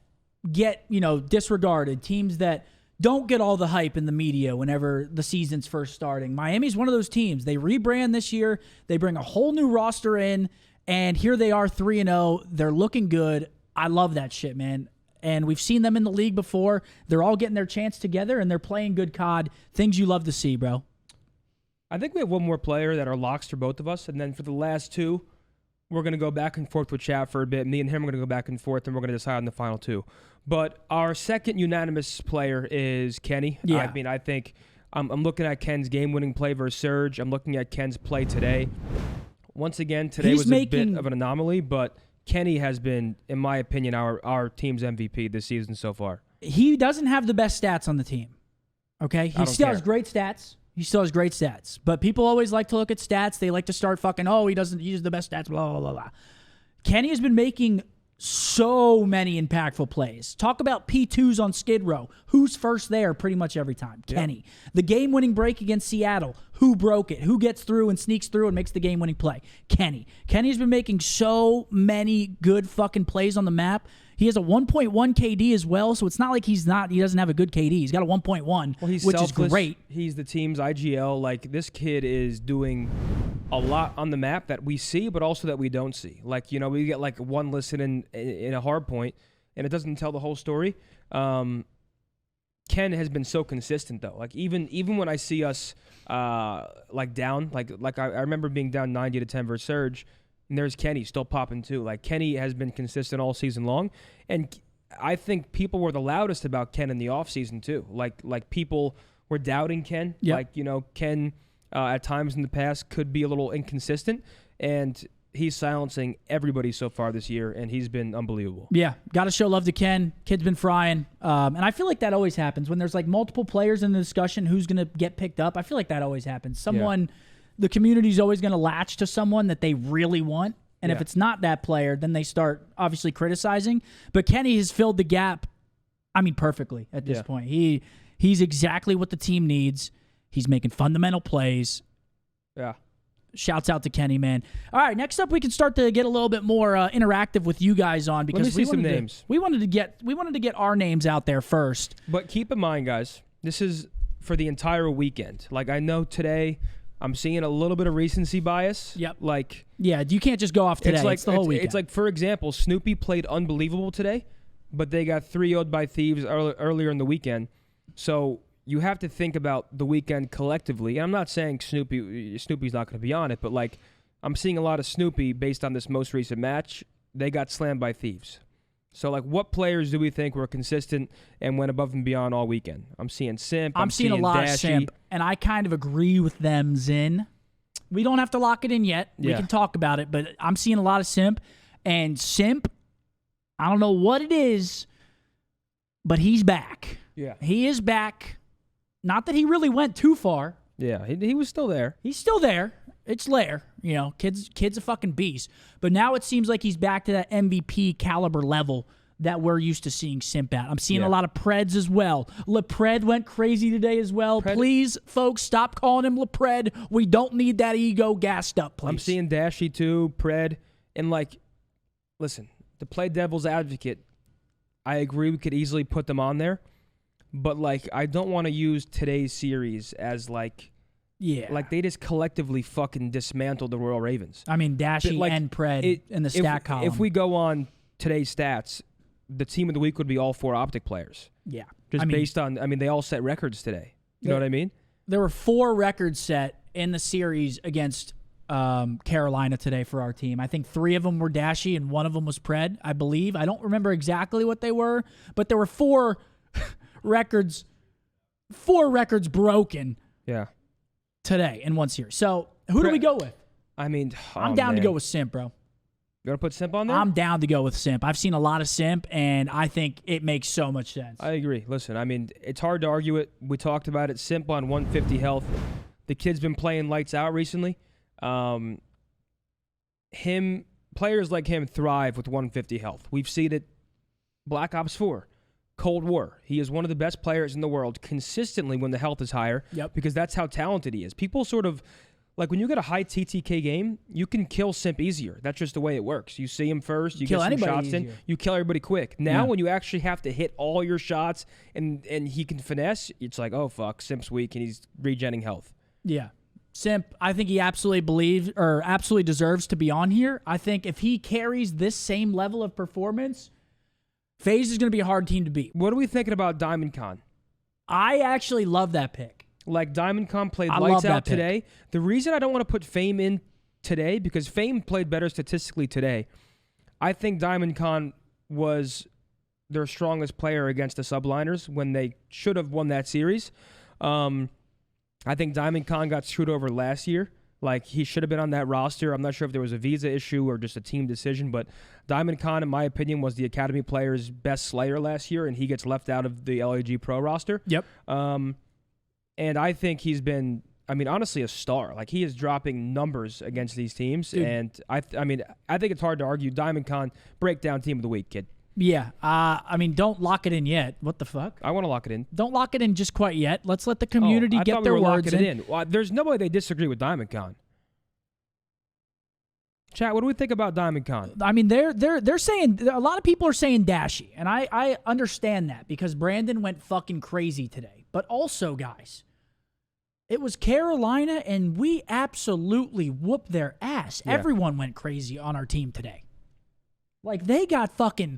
get, disregarded, teams that don't get all the hype in the media whenever the season's first starting. Miami's one of those teams. They rebrand this year. They bring a whole new roster in, and here they are 3-0. They're looking good. I love that shit, man. And we've seen them in the league before. They're all getting their chance together, and they're playing good COD. Things you love to see, bro. I think we have one more player that are locks for both of us, and then for the last 2, we're going to go back and forth with chat for a bit. Me and him are going to go back and forth, and we're going to decide on the final 2. But our second unanimous player is Kenny. Yeah. I mean, I think I'm looking at Ken's game-winning play versus Surge. I'm looking at Ken's play today. Once again, today was a bit of an anomaly, but Kenny has been, in my opinion, our team's MVP this season so far. He doesn't have the best stats on the team. Okay? He still has great stats. But people always like to look at stats. They like to start fucking, he doesn't use the best stats, blah, blah, blah, blah. Kenny has been making so many impactful plays. Talk about P2s on Skid Row. Who's first there pretty much every time? Yeah. Kenny. The game-winning break against Seattle. Who broke it? Who gets through and sneaks through and makes the game-winning play? Kenny. Kenny has been making so many good fucking plays on the map. He has a 1.1 KD as well, so it's not like he doesn't have a good KD. He's got a 1.1, he's which selfless. is great. He's the team's IGL. Like, this kid is doing a lot on the map that we see, but also that we don't see. Like, we get like one listen in a hard point, and it doesn't tell the whole story. Ken has been so consistent, though. Like, even when I see us like down, like I remember being down 90-10 versus Surge, and there's Kenny still popping too. Like, Kenny has been consistent all season long, and I think people were the loudest about Ken in the offseason too. Like people were doubting Ken. Yep. Like, Ken at times in the past could be a little inconsistent, and he's silencing everybody so far this year, and he's been unbelievable. Yeah, got to show love to Ken. Kid's been frying. And I feel like that always happens. When there's like multiple players in the discussion who's going to get picked up, I feel like that always happens. The community's always going to latch to someone that they really want. And if it's not that player, then they start obviously criticizing. But Kenny has filled the gap, perfectly at this point. He's exactly what the team needs. He's making fundamental plays. Yeah. Shouts out to Kenny, man. All right, next up, we can start to get a little bit more interactive with you guys on, because Let me see some names. We wanted to get our names out there first. But keep in mind, guys, this is for the entire weekend. Like, I know today I'm seeing a little bit of recency bias. Yep. Yeah, you can't just go off today. It's the whole weekend. It's like, for example, Snoopy played unbelievable today, but they got 3-0'd by Thieves earlier in the weekend. So you have to think about the weekend collectively. And I'm not saying Snoopy's not going to be on it, but like, I'm seeing a lot of Snoopy based on this most recent match. They got slammed by Thieves. So, like, what players do we think were consistent and went above and beyond all weekend? I'm seeing Simp. I'm seeing a lot of Simp, and I kind of agree with them, Zin. We don't have to lock it in yet. We can talk about it, but I'm seeing a lot of Simp. And Simp, I don't know what it is, but he's back. Yeah. He is back. Not that he really went too far. Yeah, he was still there. He's still there. It's Lair. Kid's a fucking beast. But now it seems like he's back to that MVP caliber level that we're used to seeing Simp at. I'm seeing a lot of Preds as well. LePred went crazy today as well. Please, folks, stop calling him LePred. We don't need that ego gassed up, please. I'm seeing Dashy too, Pred. And, like, listen, to play devil's advocate, I agree we could easily put them on there. But, like, I don't want to use today's series as, like... Yeah. Like, they just collectively fucking dismantled the Royal Ravens. Dashy and Pred in the stat column. If we go on today's stats, the team of the week would be all 4 OpTic players. Yeah. Just based on, they all set records today. You know what I mean? There were 4 records set in the series against Carolina today for our team. I think 3 of them were Dashy and 1 of them was Pred, I believe. I don't remember exactly what they were, but there were 4 records broken. Yeah. Today in one series. So who do we go with? I'm down to go with Simp, bro. You want to put Simp on there? I'm down to go with Simp. I've seen a lot of Simp, and I think it makes so much sense. I agree. Listen, it's hard to argue it. We talked about it. Simp on 150 health. The kid's been playing lights out recently. Players like him thrive with 150 health. We've seen it. Black Ops 4. Cold War. He is one of the best players in the world consistently when the health is higher. Yep. Because that's how talented he is. People sort of, like, when you get a high TTK game, you can kill Simp easier. That's just the way it works. You see him first, you get some shots in, you kill everybody quick. Now when you actually have to hit all your shots and he can finesse, it's like, oh fuck, Simp's weak and he's regenning health. Yeah. Simp, I think he absolutely deserves to be on here. I think if he carries this same level of performance, FaZe is going to be a hard team to beat. What are we thinking about Diamond Con? I actually love that pick. Like, Diamond Con played lights out today. The reason I don't want to put Fame in today, because Fame played better statistically today, I think Diamond Con was their strongest player against the subliners when they should have won that series. I think Diamond Con got screwed over last year Like, he should have been on that roster. I'm not sure if there was a visa issue or just a team decision, but Diamond Con, in my opinion, was the Academy player's best slayer last year, and he gets left out of the LAG Pro roster. Yep. And I think he's been, honestly, a star. Like, he is dropping numbers against these teams, Dude. and I think it's hard to argue. Diamond Con, breakdown team of the week, kid. Yeah. Don't lock it in yet. What the fuck? I want to lock it in. Don't lock it in just quite yet. Let's let the community I get thought their we were words locking in. it in. Well, there's no way they disagree with Diamond Con. Chat, what do we think about Diamond Con? They're saying, a lot of people are saying Dashy, and I understand that because Brandon went fucking crazy today. But also, guys, it was Carolina, and we absolutely whooped their ass. Yeah. Everyone went crazy on our team today. Like, they got fucking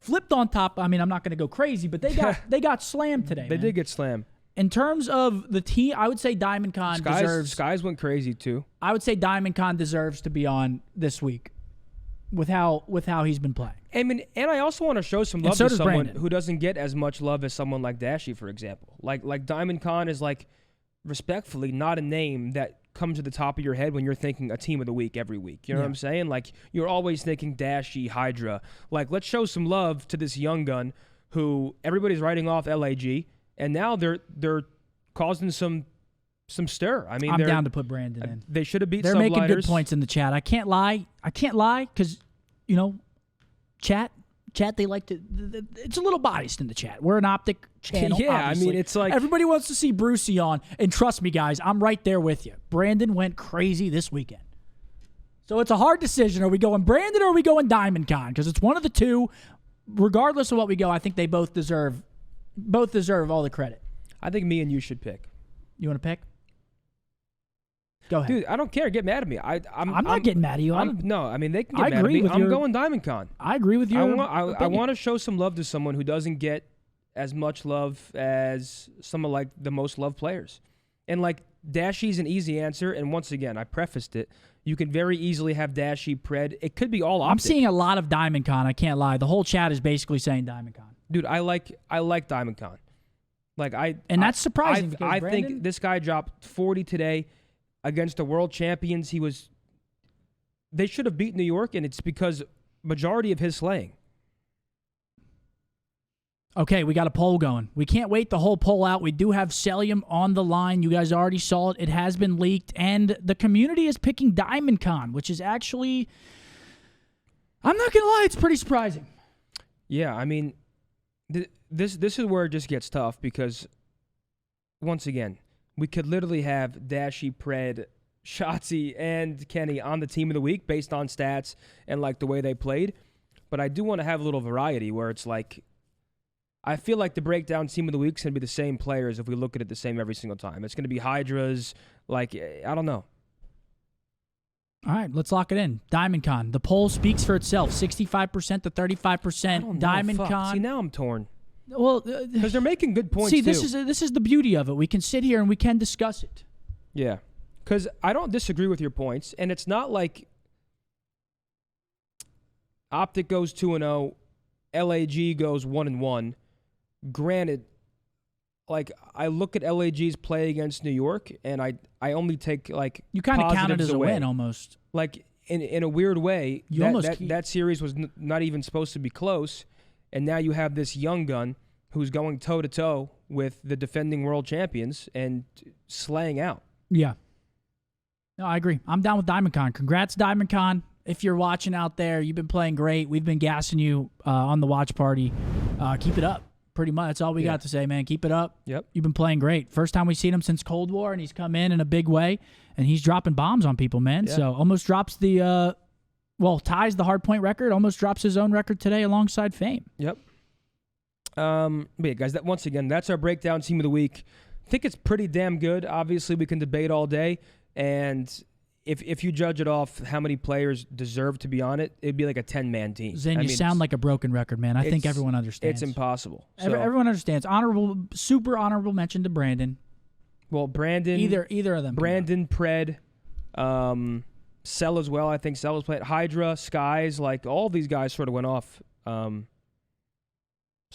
flipped on top. I'm not going to go crazy, but they got slammed today. They did get slammed. In terms of the team, I would say Diamond Con deserves. Skies went crazy too. I would say Diamond Con deserves to be on this week, with how he's been playing. And I also want to show some love so to does someone Brandon. who doesn't get as much love as someone like Dashy, for example. Like Diamond Con is, like, respectfully not a name that comes to the top of your head when you're thinking a team of the week every week. You know what I'm saying? Like, you're always thinking Dashy, Hydra. Like, let's show some love to this young gun who everybody's writing off LAG, and now they're causing some stir. I'm down to put Brandon in. They should have beat They're Subliners. making good points in the chat. I can't lie because, chat, they like to. It's a little biased in the chat. We're an OpTic channel. Yeah, obviously. it's like everybody wants to see Brucey on, and trust me, guys, I'm right there with you. Brandon went crazy this weekend, so it's a hard decision. Are we going Brandon or are we going Diamond Con? Because it's one of the two. Regardless of what we go, I think they both deserve all the credit. I think me and you should pick. You want to pick? Go ahead. Dude, I don't care. Get mad at me. I'm not getting mad at you. they can get I mad at agree me. with I'm your- going Diamond Con. I agree with you. I want to show some love to someone who doesn't get as much love as some of, like, the most loved players. And, like, Dashy's an easy answer. And once again, I prefaced it. You can very easily have Dashy, Pred. It could be all OpTic. I'm seeing a lot of Diamond Con. I can't lie. The whole chat is basically saying Diamond Con. Dude, I like Diamond Con. And that's surprising because I Brandon, think this guy dropped 40 today against the world champions. They should have beat New York, and it's because majority of his slaying. Okay, we got a poll going. We can't wait the whole poll out. We do have Cellium on the line. You guys already saw it. It has been leaked, and the community is picking Diamond Con, which is actually, I'm not going to lie, it's pretty surprising. Yeah, this is where it just gets tough because, once again, we could literally have Dashy, Pred, Shotzi, and Kenny on the team of the week based on stats and, like, the way they played. But I do want to have a little variety where it's like, I feel like the breakdown team of the week is going to be the same players if we look at it the same every single time. It's going to be Hydras. Like, I don't know. All right, let's lock it in. Diamond Con. The poll speaks for itself. 65% to 35%. Diamond Con. See, now I'm torn. Well, because they're making good points. See, too. this is the beauty of it. We can sit here and we can discuss it. Yeah, because I don't disagree with your points, and it's not like OpTic goes 2-0, LAG goes 1-1. Granted, like, I look at LAG's play against New York, and I only take, like, you kind of count it as a win almost. Like, in a weird way, that series was not even supposed to be close, and now you have this young gun who's going toe-to-toe with the defending world champions and slaying out. Yeah. No, I agree. I'm down with Diamond Con. Congrats, Diamond Con. If you're watching out there, you've been playing great. We've been gassing you on the watch party. Keep it up. Pretty much. That's all we got to say, man. Keep it up. Yep. You've been playing great. First time we've seen him since Cold War, and he's come in a big way, and he's dropping bombs on people, man. Yeah. So almost drops the, ties the hardpoint record, almost drops his own record today alongside Fame. Yep. But yeah, guys, once again, that's our breakdown team of the week. I think it's pretty damn good. Obviously, we can debate all day, and if you judge it off how many players deserve to be on it, it'd be like a 10-man team. Zen, you sound like a broken record, man. I think everyone understands. It's impossible. So, everyone understands. Super honorable mention to Brandon. Well, Brandon. Either of them. Brandon, Pred, Cell as well. I think Cell was playing. Hydra, Skies, like all these guys sort of went off. So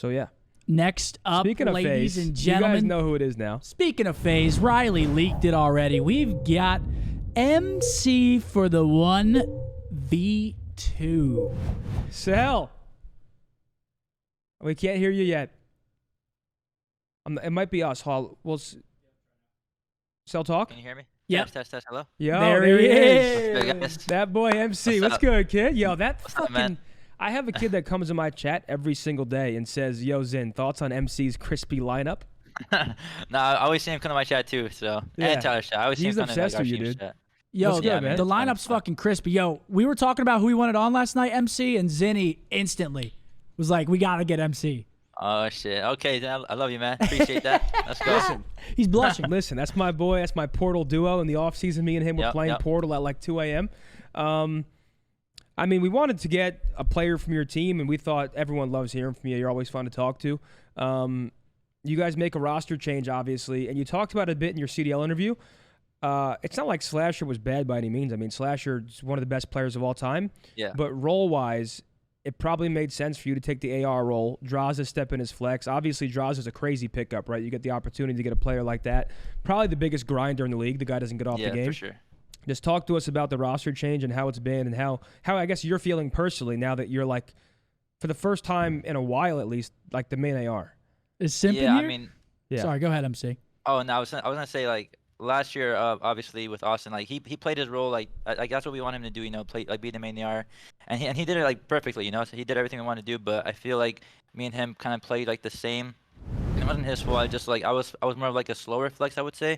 yeah. Next up, Speaking of ladies FaZe, and gentlemen. you guys know who it is now. Speaking of FaZe, Riley leaked it already. We've got MC for the 1v2. Sell. We can't hear you yet. It might be us. We'll Cell talk? Can you hear me? Yep. Test. Hello. Yo, There he is. What's good, guys? That boy MC. What's up? good, kid? Yo, that What's up, fucking. man? I have a kid that comes in my chat every single day and says, "Yo, Zin, thoughts on MC's crispy lineup?" No, I always see him come to my chat too. So Yeah. and Tyler's chat. I always see He's him come to obsessed our with you, team's dude. chat. Yo, What's good, man? the lineup's fucking crispy. Yo, we were talking about who we wanted on last night, MC, and Zinni instantly was like, we got to get MC. Oh shit. Okay, then I love you, man. Appreciate that. Let's go. Listen, He's blushing. listen. That's my boy. That's my Portal duo. In the off season, me and him were Yep, playing yep. Portal at like 2 a.m. I mean, we wanted to get a player from your team, and we thought everyone loves hearing from you. You're always fun to talk to. You guys make a roster change, obviously, and you talked about it a bit in your CDL interview. It's not like Slasher was bad by any means. I mean, Slasher's one of the best players of all time. Yeah. But role-wise, it probably made sense for you to take the AR role. Drazah step in his flex. Obviously, Drazah's a crazy pickup, right? You get the opportunity to get a player like that. Probably the biggest grinder in the league. The guy doesn't get off the game. Yeah, for sure. Just talk to us about the roster change and how it's been and how I guess you're feeling personally now that you're like, for the first time in a while at least, like the main AR. Is Simp in Yeah, here? I mean. Yeah. Sorry, go ahead, MC. Oh, no, I was gonna say like last year, obviously with Austin, like he played his role like that's what we want him to do, you know, play like be the main AR, and he did it like perfectly, you know. So he did everything we wanted to do, but I feel like me and him kind of played like the same. It wasn't his fault. I just like I was more of like a slower flex, I would say,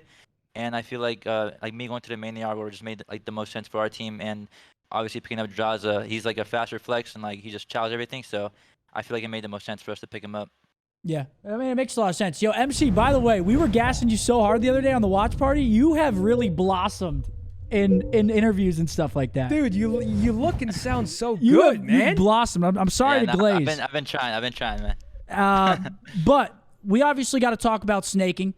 and I feel like me going to the main AR would just made like the most sense for our team, and obviously picking up Drazah, he's like a faster flex and like he just chows everything, so I feel like it made the most sense for us to pick him up. Yeah, I mean, it makes a lot of sense. Yo, MC, by the way, we were gassing you so hard the other day on the watch party. You have really blossomed in interviews and stuff like that. Dude, you look and sound so you good, have, man. You blossomed. I'm sorry Yeah, to no, glaze. I've been trying, man. But we obviously got to talk about snaking.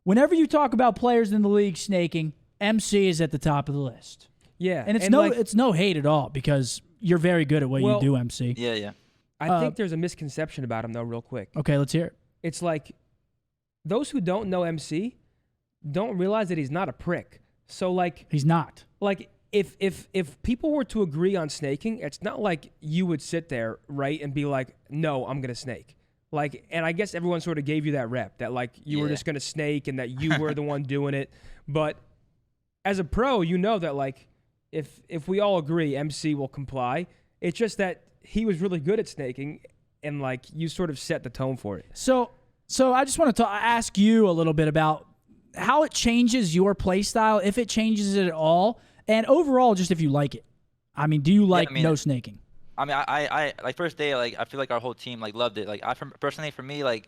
Whenever you talk about players in the league snaking, MC is at the top of the list. Yeah. And it's like, it's no hate at all because you're very good at what you do, MC. Yeah. I think there's a misconception about him though, real quick. Okay, let's hear it. It's like those who don't know MC don't realize that he's not a prick. So like He's not. like if people were to agree on snaking, it's not like you would sit there, right, and be like, no, I'm gonna snake. Like, and I guess everyone sort of gave you that rep that like you were Yeah. just gonna snake and that you were the one doing it. But as a pro, you know that like if we all agree MC will comply, it's just that he was really good at snaking and like you sort of set the tone for it. So I just want to ask you a little bit about how it changes your play style, if it changes it at all, and overall, just if you like it. I mean, do you like no snaking? I mean, I like first day, like I feel like our whole team like loved it. Like personally for me, like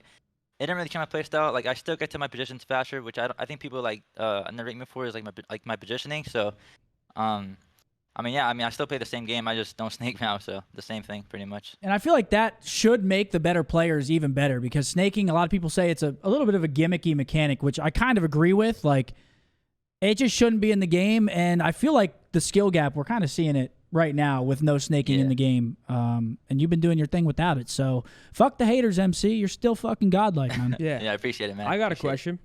it didn't really change my play style. Like I still get to my positions faster, which I think people like underrate me for is like my positioning. So, I still play the same game. I just don't snake now, so the same thing pretty much. And I feel like that should make the better players even better because snaking, a lot of people say it's a little bit of a gimmicky mechanic, which I kind of agree with. Like, it just shouldn't be in the game, and I feel like the skill gap, we're kind of seeing it right now with no snaking in the game, and you've been doing your thing without it. So, fuck the haters, MC. You're still fucking godlike, man. Yeah. Yeah, I appreciate it, man. I got a Appreciate it. question.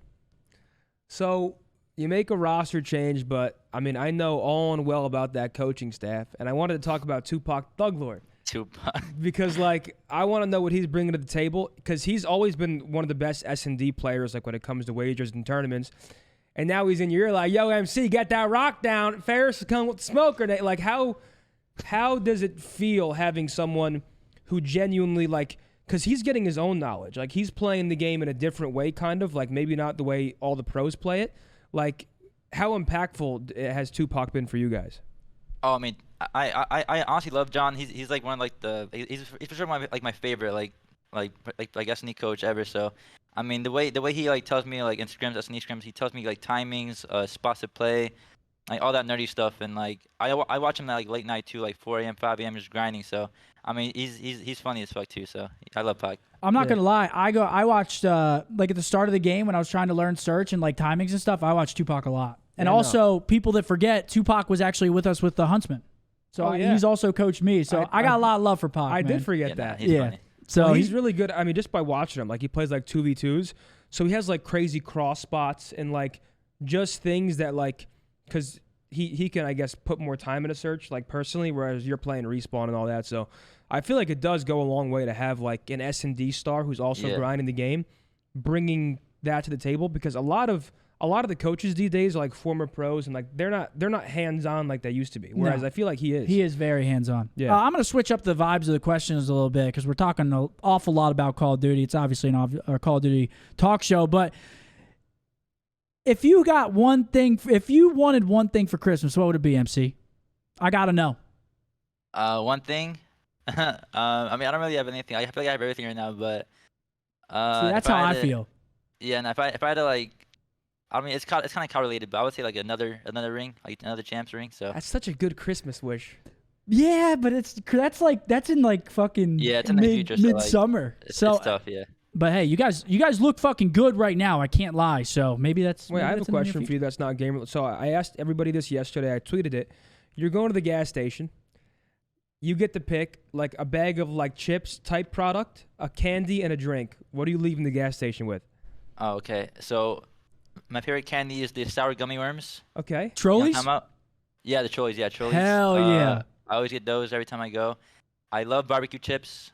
So you make a roster change, but I mean, I know all and well about that coaching staff, and I wanted to talk about Tupac Thug Lord Tupac. because, like, I want to know what he's bringing to the table because he's always been one of the best S&D players, like when it comes to wagers and tournaments. And now he's in your ear like, yo, MC, get that rock down. Ferris is coming with the smoke grenade. Like, how does it feel having someone who genuinely, like, because he's getting his own knowledge. Like, he's playing the game in a different way, kind of. Like, maybe not the way all the pros play it. Like, how impactful has Tupac been for you guys? Oh, I mean, I honestly love John. He's like one of like he's for sure my favorite like S&E coach ever. So, I mean, the way he like tells me like in scrims, S&E scrims, he tells me like timings, spots to play, like all that nerdy stuff. And like I watch him at like late night too, like 4 a.m., 5 a.m. just grinding. So, I mean, he's funny as fuck too. So I love Pac. I'm not gonna lie. I watched like at the start of the game when I was trying to learn search and like timings and stuff. I watched Tupac a lot, and also people that forget Tupac was actually with us with the Huntsman, so he's also coached me. So I got a lot of love for Pac. I man. did forget that. He's funny. So he's really good. I mean, just by watching him, like he plays like 2v2s. So he has like crazy cross spots and like just things that like, because he can, I guess, put more time into search, like personally, whereas you're playing respawn and all that. So I feel like it does go a long way to have like an S&D star who's also grinding the game, bringing that to the table, because a lot of the coaches these days are like former pros and like they're not hands-on like they used to be. Whereas I feel like he is. He is very hands-on. Yeah. I'm going to switch up the vibes of the questions a little bit because we're talking an awful lot about Call of Duty. It's obviously a Call of Duty talk show, but if you got one thing, if you wanted one thing for Christmas, what would it be, MC? I got to know. One thing? I mean, I don't really have anything. I feel like I have everything right now, but see, that's how I feel. Yeah, and if I had to like, I mean, it's kind of correlated, but I would say like another ring, like another champs ring. So that's such a good Christmas wish. Yeah, but that's in like fucking it's in the future, midsummer. So it's tough, yeah. But hey, you guys look fucking good right now. I can't lie. So maybe that's. Wait, I have a question for you that's not game. So I asked everybody this yesterday. I tweeted it. You're going to the gas station. You get to pick like a bag of like chips type product, a candy, and a drink. What are you leaving the gas station with? Oh, okay. So my favorite candy is the sour gummy worms. Okay. Trolleys? Yeah, the Trolleys. Yeah, Trolleys. Hell yeah. I always get those every time I go. I love barbecue chips.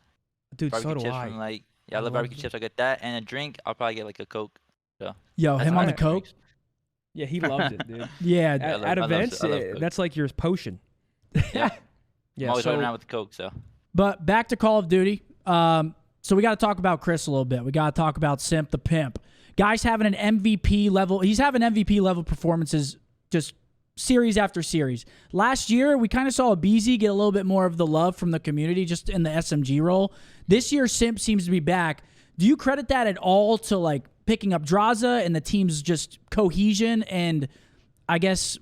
Dude, barbecue so do chips I. From, like, I love barbecue chips. I get that. And a drink, I'll probably get like a Coke. So yo, him on the Coke? Yeah, he loves it, dude. Yeah. At events, that's like your potion. Yeah. Yeah, I'm always running around with the Coke, so. But back to Call of Duty. So we got to talk about Chris a little bit. We got to talk about Simp the Pimp. Guy's having an MVP level. He's having MVP level performances just series after series. Last year, we kind of saw MBoze get a little bit more of the love from the community just in the SMG role. This year, Simp seems to be back. Do you credit that at all to like picking up Drazah and the team's just cohesion and I guess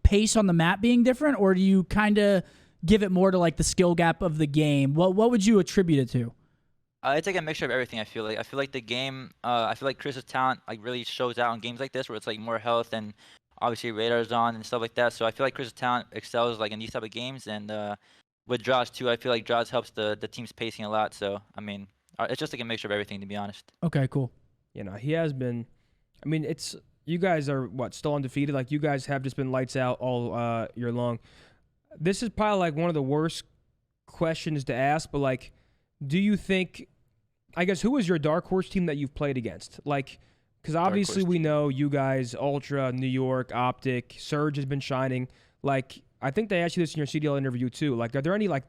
pace on the map being different? Or do you kind of give it more to like the skill gap of the game? What would you attribute it to? It's like a mixture of everything. I feel like the game. I feel like Chris's talent like really shows out in games like this, where it's like more health and obviously radars on and stuff like that. So I feel like Chris's talent excels like in these type of games, and with Drazah too, I feel like Drazah helps the team's pacing a lot. So I mean, it's just like a mixture of everything, to be honest. Okay, cool. You know, he has been. I mean, it's you guys are still undefeated. Like you guys have just been lights out all year long. This is probably like one of the worst questions to ask, but like, do you think? I guess who was your dark horse team that you've played against? Like, because obviously we know you guys, Ultra, New York, OpTic, Surge has been shining. Like, I think they asked you this in your CDL interview too. Like, are there any like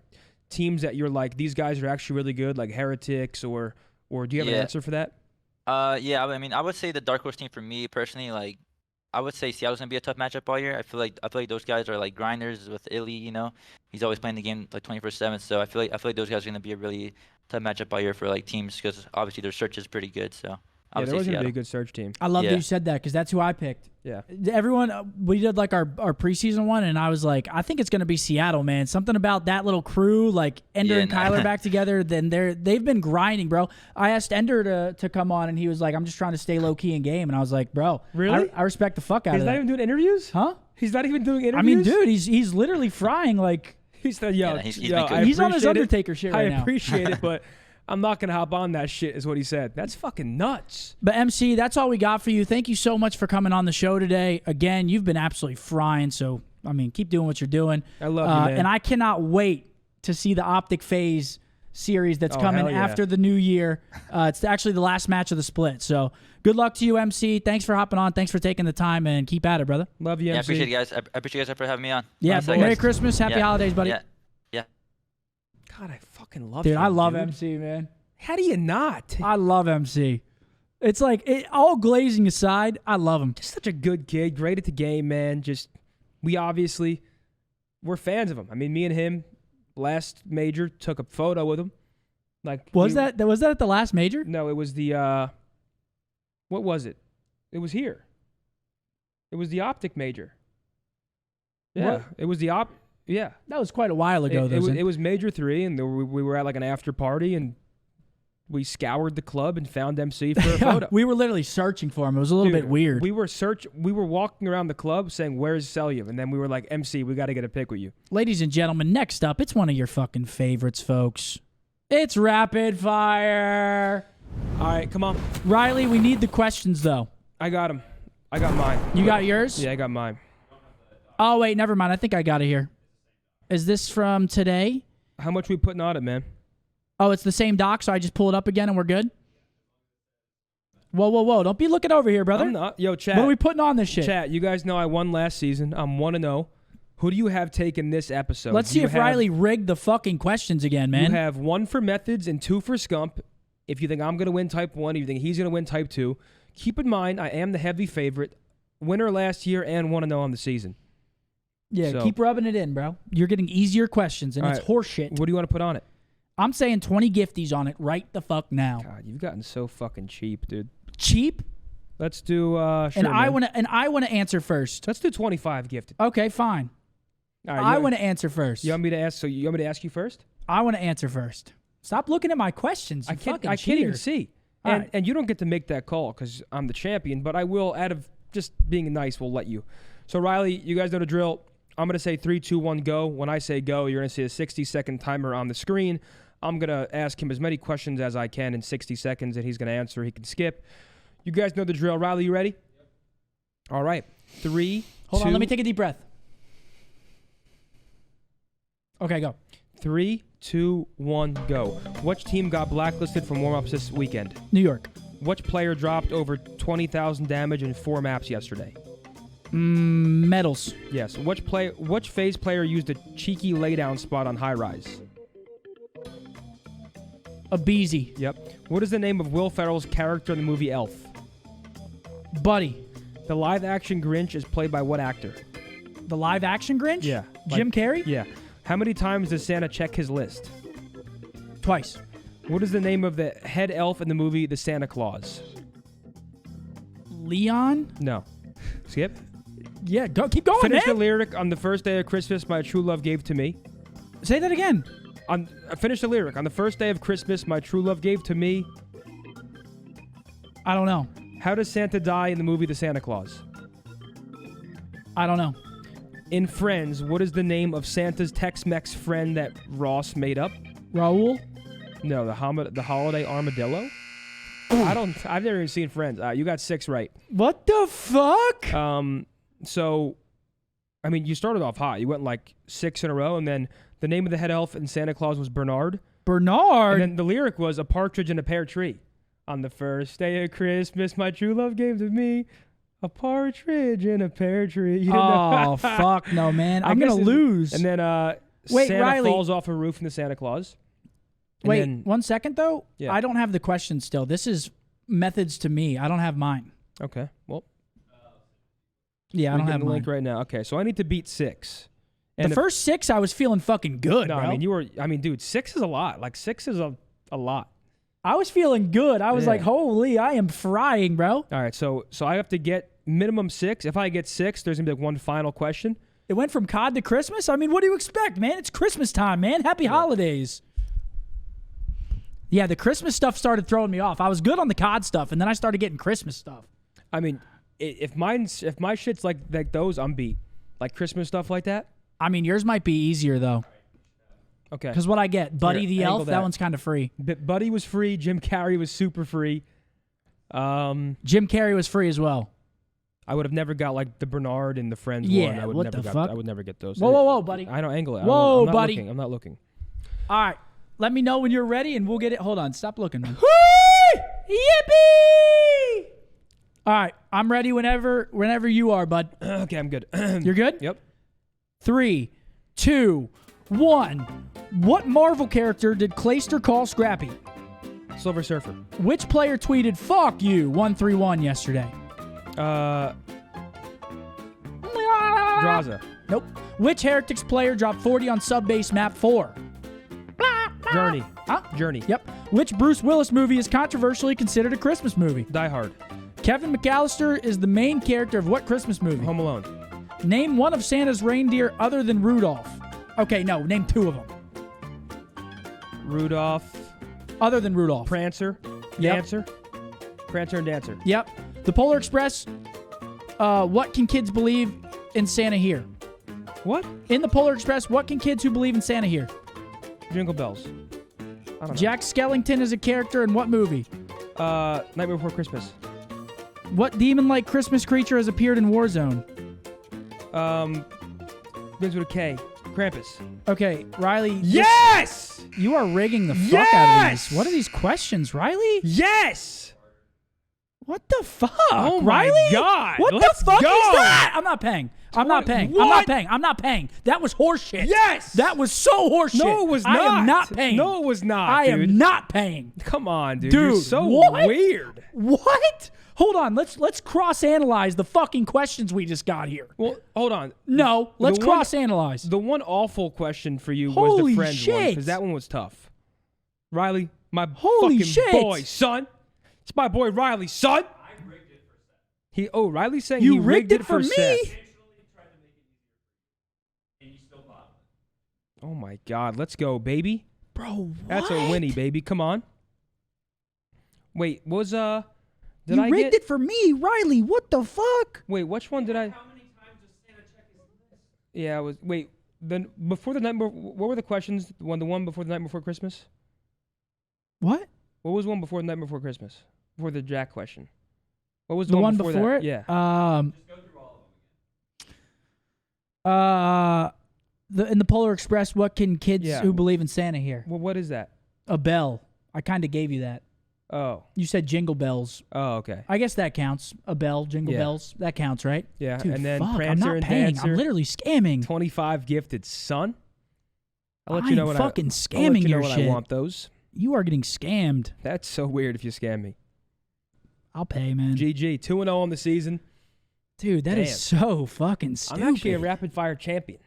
teams that you're like these guys are actually really good, like Heretics, or do you have an answer for that? Yeah. I mean, I would say the dark horse team for me personally, like, I would say Seattle's gonna be a tough matchup all year. I feel like those guys are like grinders with MWIII. You know, he's always playing the game like 24/7. So I feel like those guys are gonna be a really tough matchup all year for like teams because obviously their search is pretty good. So yeah, there was gonna be a good Surge team. I love that you said that because that's who I picked. Yeah, everyone. We did like our preseason one, and I was like, I think it's gonna be Seattle, man. Something about that little crew, like Ender and Kyler back together. Then they've been grinding, bro. I asked Ender to come on, and he was like, I'm just trying to stay low key in game, and I was like, bro, really? I respect the fuck out of that. He's not even doing interviews, huh? He's not even doing interviews. I mean, dude, he's literally frying like he said, he's on his Undertaker shit right now. I appreciate it, but I'm not going to hop on that shit is what he said. That's fucking nuts. But MC, that's all we got for you. Thank you so much for coming on the show today. Again, you've been absolutely frying, so, I mean, keep doing what you're doing. I love you, man. And I cannot wait to see the OpTic FaZe series that's coming after the new year. It's actually the last match of the split. So good luck to you, MC. Thanks for hopping on. Thanks for taking the time, and keep at it, brother. Love you, MC. Yeah, I appreciate you guys. I appreciate you guys for having me on. Yeah, Merry Christmas. Happy holidays, buddy. Yeah. God, I fucking love dude, I love MC, man. How do you not? I love MC. It's like, all glazing aside, I love him. Just such a good kid, great at the game, man. Just, we're fans of him. I mean, me and him, last major, took a photo with him. Like, was that at the last major? No, it was the, what was it? It was here. It was the OpTic major. Yeah, what? It was the Yeah, that was quite a while ago. It was Major 3, and we were at like an after party, and we scoured the club and found MC for a photo. We were literally searching for him. It was a little bit weird. We were walking around the club saying, "Where's Cellium?" And then we were like, "MC, we got to get a pic with you." Ladies and gentlemen, next up, it's one of your fucking favorites, folks. It's rapid fire. All right, come on. Riley, we need the questions, though. I got them. I got mine. You got yours? Yeah, I got mine. Oh, wait, never mind. I think I got it here. Is this from today? How much we putting on it, man? Oh, it's the same doc, so I just pull it up again and we're good? Whoa, whoa, whoa. Don't be looking over here, brother. I'm not. Yo, chat. What are we putting on this shit? Chat, you guys know I won last season. I'm 1-0. Who do you have taken this episode? Let's see if Riley rigged the fucking questions again, man. You have 1 for Methodz and 2 for Scump. If you think I'm going to win Type 1, if you think he's going to win Type 2, keep in mind I am the heavy favorite. Winner last year and 1-0 on the season. Yeah, So- keep rubbing it in, bro. You're getting easier questions, and All it's right. horseshit. What do you want to put on it? I'm saying 20 gifties on it right the fuck now. God, you've gotten so fucking cheap, dude. Cheap? Let's do sure, And I man. want to answer first. Let's do 25 gifted. Okay, fine. All right, I want to answer first. You want me to ask? So you want me to ask you first? I want to answer first. Stop looking at my questions. You fucking I can't even cheater. see. All And right. and you don't get to make that call because I'm the champion. But I will, out of just being nice, we'll let you. So Riley, you guys know the drill. I'm gonna say 3, 2, 1, go. When I say go, you're gonna see a 60-second timer on the screen. I'm gonna ask him as many questions as I can in 60 seconds, and he's gonna answer. He can skip. You guys know the drill. Riley, you ready? Yep. All right. 3. Hold 2, on, let me take a deep breath. Okay, go. 3, 2, 1, go. Which team got blacklisted from warm-ups this weekend? New York. Which player dropped over 20,000 damage in 4 maps yesterday? Medals. Yes. Which FaZe player used a cheeky laydown spot on high rise? A Beezy. Yep. What is the name of Will Ferrell's character in the movie Elf? Buddy. The live-action Grinch is played by what actor? The live action Grinch? Yeah. Jim Carrey? Yeah. How many times does Santa check his list? Twice. What is the name of the head elf in the movie The Santa Claus? Leon? No. Skip. Yeah, go. Keep going, Finish the man. lyric. On the first day of Christmas, my true love gave to me. Say that again. Finish the lyric. On the first day of Christmas, my true love gave to me. I don't know. How does Santa die in the movie The Santa Claus? I don't know. In Friends, what is the name of Santa's Tex-Mex friend that Ross made up? Raul? No, the holiday armadillo. I've never even seen Friends. You got 6 right. What the fuck? So, I mean, you started off hot. You went like 6 in a row, and then the name of the head elf in Santa Claus was Bernard. Bernard? And then the lyric was a partridge in a pear tree. On the first day of Christmas, my true love gave to me a partridge in a pear tree. You oh, fuck no, man. I'm going to lose. And then Wait, Santa Riley. falls off a roof in the Santa Claus. And Wait, then, 1 second, though. Yeah. I don't have the question still. This is Methodz to me. I don't have mine. Okay, well. Yeah, I don't have the mine. link right now. Okay, so I need to beat 6. And The first 6, I was feeling fucking good, no, bro. I mean, dude, 6 is a lot. Like 6 is a lot. I was feeling good. I was Yeah. like, holy, I am frying, bro. All right, so I have to get minimum 6. If I get 6, there's gonna be like one final question. It went from COD to Christmas? I mean, what do you expect, man? It's Christmas time, man. Happy holidays. Yeah, the Christmas stuff started throwing me off. I was good on the COD stuff, and then I started getting Christmas stuff. I mean, if my shit's like those, I'm beat. Like Christmas stuff like that. I mean, yours might be easier, though. Okay. Because what I get, Buddy Here, the angle Elf, that. that one's kind of free. Buddy was free. Jim Carrey was super free. Jim Carrey was free as well. I would have never got like the Bernard and the Friends Yeah, one. I would what never the got. fuck? I would never get those. Whoa, whoa, whoa, buddy. I don't angle it. Whoa, I'm not buddy. Looking. I'm not looking. All right. Let me know when you're ready, and we'll get it. Hold on. Stop looking, man. Yippee! All right. I'm ready whenever you are, bud. Okay, I'm good. You're good? Yep. 3, 2, 1. What Marvel character did Clayster call Scrappy? Silver Surfer. Which player tweeted "fuck you" 131 yesterday? Drazah. Nope. Which Heretics player dropped 40 on sub-base map 4? Journey. Huh? Journey. Yep. Which Bruce Willis movie is controversially considered a Christmas movie? Die Hard. Kevin McAllister is the main character of what Christmas movie? Home Alone. Name one of Santa's reindeer other than Rudolph. Okay, no, name 2 of them. Rudolph. Other than Rudolph. Prancer. Yep. Dancer. Prancer and Dancer. Yep. The Polar Express. What can kids believe in Santa hear? What? In the Polar Express, what can kids who believe in Santa hear? Jingle Bells. I don't know. Jack Skellington is a character in what movie? Nightmare Before Christmas. What demon-like Christmas creature has appeared in Warzone? Begins with a K. Krampus. Okay, Riley. Yes! You are rigging the fuck out of these. What are these questions, Riley? Yes! What the fuck? Oh my Riley? God. What Let's the fuck go. is that? I'm not paying. I'm not paying. I'm not What? paying. I'm not paying. That was horseshit. Yes! That was so horseshit. No, it was not. I am not paying. No, it was not, I dude. am not paying. Come on, dude. Dude, You're so what? weird. What? Hold on. Let's cross-analyze the fucking questions we just got here. Well, hold on. No, let's The one- cross-analyze. The one awful question for you was Holy the friends one, shit. because that one was tough. Riley, my Holy fucking shit. boy, son. It's my boy Riley, son. Riley's saying You he rigged it for me? Seth. Oh my God, let's go, baby. Bro, what? That's a winnie, baby. Come on. Wait, was You rigged it for me, Riley. What the fuck? Wait, which one did I? How many times does Santa check his list? Yeah, it was. Wait, then before the night. What were the questions? The one before the night before Christmas. What? What was one before the night before Christmas? Before the Jack question. What was The one before before that? it? Yeah. Just go through all of them again. In the Polar Express, what can kids Yeah. who believe in Santa hear? Well, what is that? A bell. I kind of gave you that. Oh. You said jingle bells. Oh, okay. I guess that counts. A bell, jingle Yeah. bells. That counts, right? Yeah, Dude, and then fuck, I'm Prancer not and paying. Dancer. I'm literally scamming. 25 gifted, son. I'll let I you know am when fucking I'll scamming let you know your when shit. I want those. You are getting scammed. That's so weird if you scam me. I'll pay, man. GG. 2-0 on the season. Dude, that is so fucking stupid. I'm actually a rapid fire champion.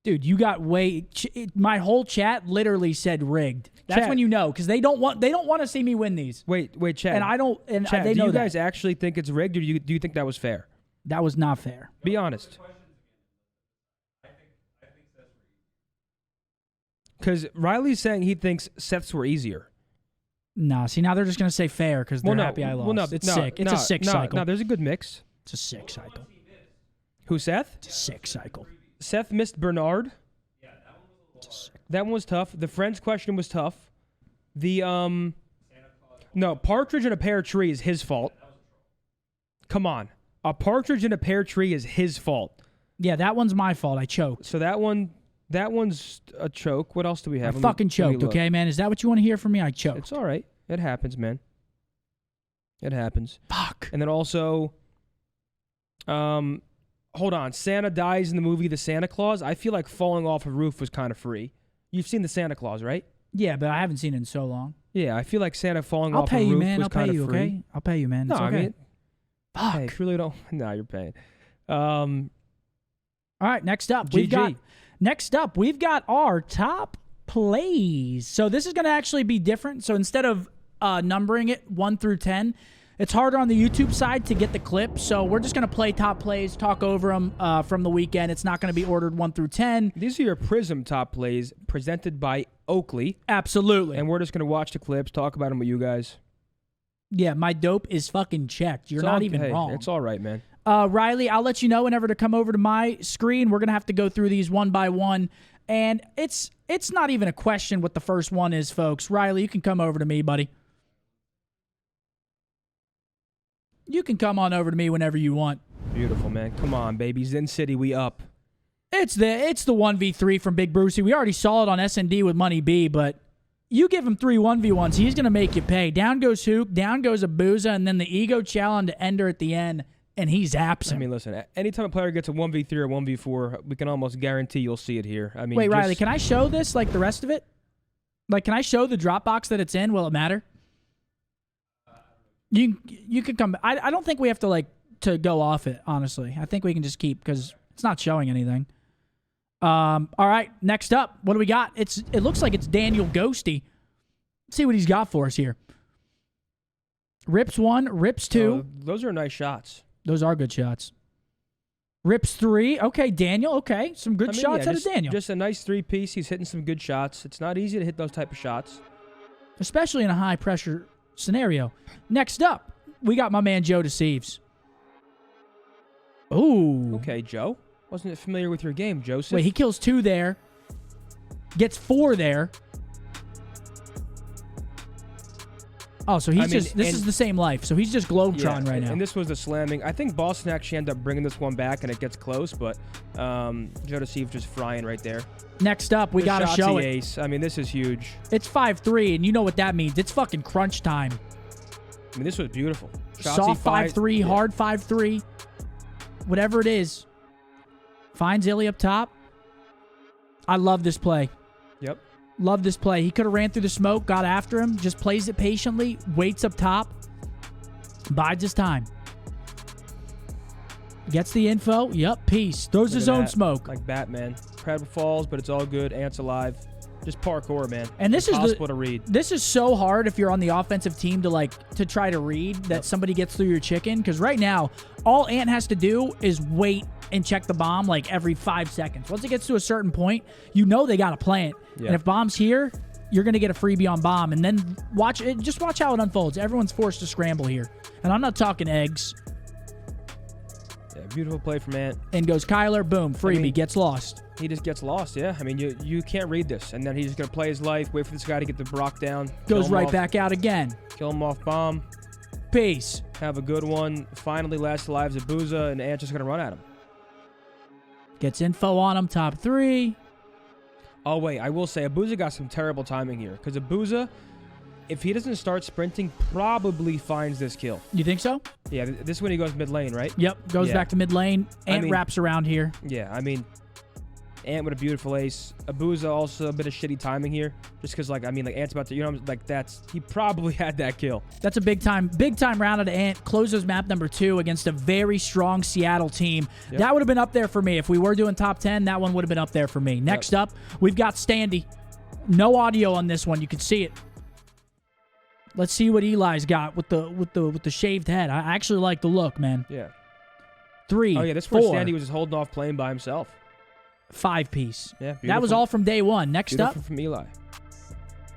Dude, you got my whole chat literally said rigged. That's Chat. when you know, because they don't want to see me win these. Wait, Chad. And I don't. And Chad, they do know you that. guys actually think it's rigged, or do you think that was fair? That was not fair. Be honest. Because Riley's saying he thinks Seth's were easier. Nah, see, now they're just gonna say fair because they're happy I lost. Well, no, it's no, sick. It's a sick cycle. No, there's a good mix. It's a sick cycle. Who, Seth? It's a sick cycle. Seth missed Bernard. That one was tough. The Friends question was tough. The no, partridge in a pear tree is his fault. Come on, a partridge in a pear tree is his fault. Yeah, that one's my fault. I choked. So that one's a choke. What else do we have? I Let me- fucking let me choked. look. Okay, man. Is that what you want to hear from me? I choked. It's all right. It happens, man. It happens. Fuck. And then also, hold on. Santa dies in the movie The Santa Claus. I feel like falling off a roof was kind of free. You've seen The Santa Claus, right? Yeah, but I haven't seen it in so long. Yeah, I feel like Santa falling I'll off pay a you, roof man. was I'll pay kind you. of free. Okay. I'll pay you, man. No, It's okay. I mean, Fuck. hey, if you really don't. No, you're paying. All right, next up, we've got our top plays. So this is going to actually be different. So instead of numbering it 1 through 10, it's harder on the YouTube side to get the clip. So we're just going to play top plays, talk over them from the weekend. It's not going to be ordered 1 through 10. These are your Prism top plays presented by Oakley. Absolutely. And we're just going to watch the clips, talk about them with you guys. Yeah, my dope is fucking checked. You're not even wrong. It's all right, man. Riley, I'll let you know whenever to come over to my screen. We're going to have to go through these one by one. And it's not even a question what the first one is, folks. Riley, you can come over to me, buddy. You can come on over to me whenever you want. Beautiful, man. Come on, baby. Zen City, we up. It's the 1v3 from Big Brucey. We already saw it on S&D with Money B, but you give him 3 1v1s, he's going to make you pay. Down goes Hook, down goes Abuza, and then the ego challenge to Ender at the end, and he zaps him. I mean, listen, anytime a player gets a 1v3 or 1v4, we can almost guarantee you'll see it here. I mean, wait, Riley, can I show this like the rest of it? Like, can I show the Dropbox that it's in? Will it matter? You can come. I don't think we have to go off it, honestly. I think we can just keep because it's not showing anything. All right, next up, what do we got? It looks like it's Daniel Ghosty. Let's see what he's got for us here. Rips 1, Rips 2. Those are nice shots. Those are good shots. Rips 3. Okay, Daniel. Okay, some good shots out of Daniel. Just a nice 3-piece. He's hitting some good shots. It's not easy to hit those type of shots, especially in a high-pressure scenario. Next up, we got my man Joe Deceives. Ooh. Okay, Joe. Wasn't familiar with your game, Joseph. Wait, he kills 2 there. Gets 4 there. Oh, so this is the same life. So he's just Globetron right now. And this was the slamming. I think Boston actually ended up bringing this one back, and it gets close, but Jodeci just frying right there. Next up, we got to show it. Ace. I mean, this is huge. It's 5-3, and you know what that means. It's fucking crunch time. I mean, this was beautiful. Soft 5-3, hard 5-3, whatever it is. Finds Illy up top. I love this play. Yep. Love this play. He could have ran through the smoke, got after him, just plays it patiently, waits up top, bides his time. Gets the info. Yep, peace. Throws his own smoke. Like Batman. Crab falls, but it's all good. Ant's alive. Just parkour, man. And this impossible to read. This is so hard if you're on the offensive team to try to read that somebody gets through your chicken. Because right now, all Ant has to do is wait and check the bomb like every 5 seconds. Once it gets to a certain point, you know they got to plant. Yeah. And if bomb's here, you're going to get a freebie on bomb. And then watch how it unfolds. Everyone's forced to scramble here. And I'm not talking eggs. Yeah, beautiful play from Ant. And goes Kyler, boom, freebie, gets lost. He just gets lost, yeah. I mean, you can't read this. And then he's just going to play his life, wait for this guy to get the Brock down. Goes right back out again. Kill him off bomb. Peace. Have a good one. Finally, last lives of MBoze, and Ant's just going to run at him. Gets info on him, top 3. Oh, wait, I will say, MBoze got some terrible timing here. Because MBoze, if he doesn't start sprinting, probably finds this kill. You think so? Yeah, this is when he goes mid lane, right? Yep, goes back to mid lane. Ant wraps around here. Yeah, I mean, Ant with a beautiful ace. MBoze also a bit of shitty timing here. Just because, Ant's about to, he probably had that kill. That's a big time round out of Ant. Closes map number 2 against a very strong Seattle team. Yep. That would have been up there for me. If we were doing top 10, that one would have been up there for me. Next up, we've got Standy. No audio on this one. You can see it. Let's see what Eli's got with the shaved head. I actually like the look, man. Yeah. 3. Oh yeah, this 4. first Standy was just holding off playing by himself. 5-piece. Yeah, that was all from day 1. Next up from Eli.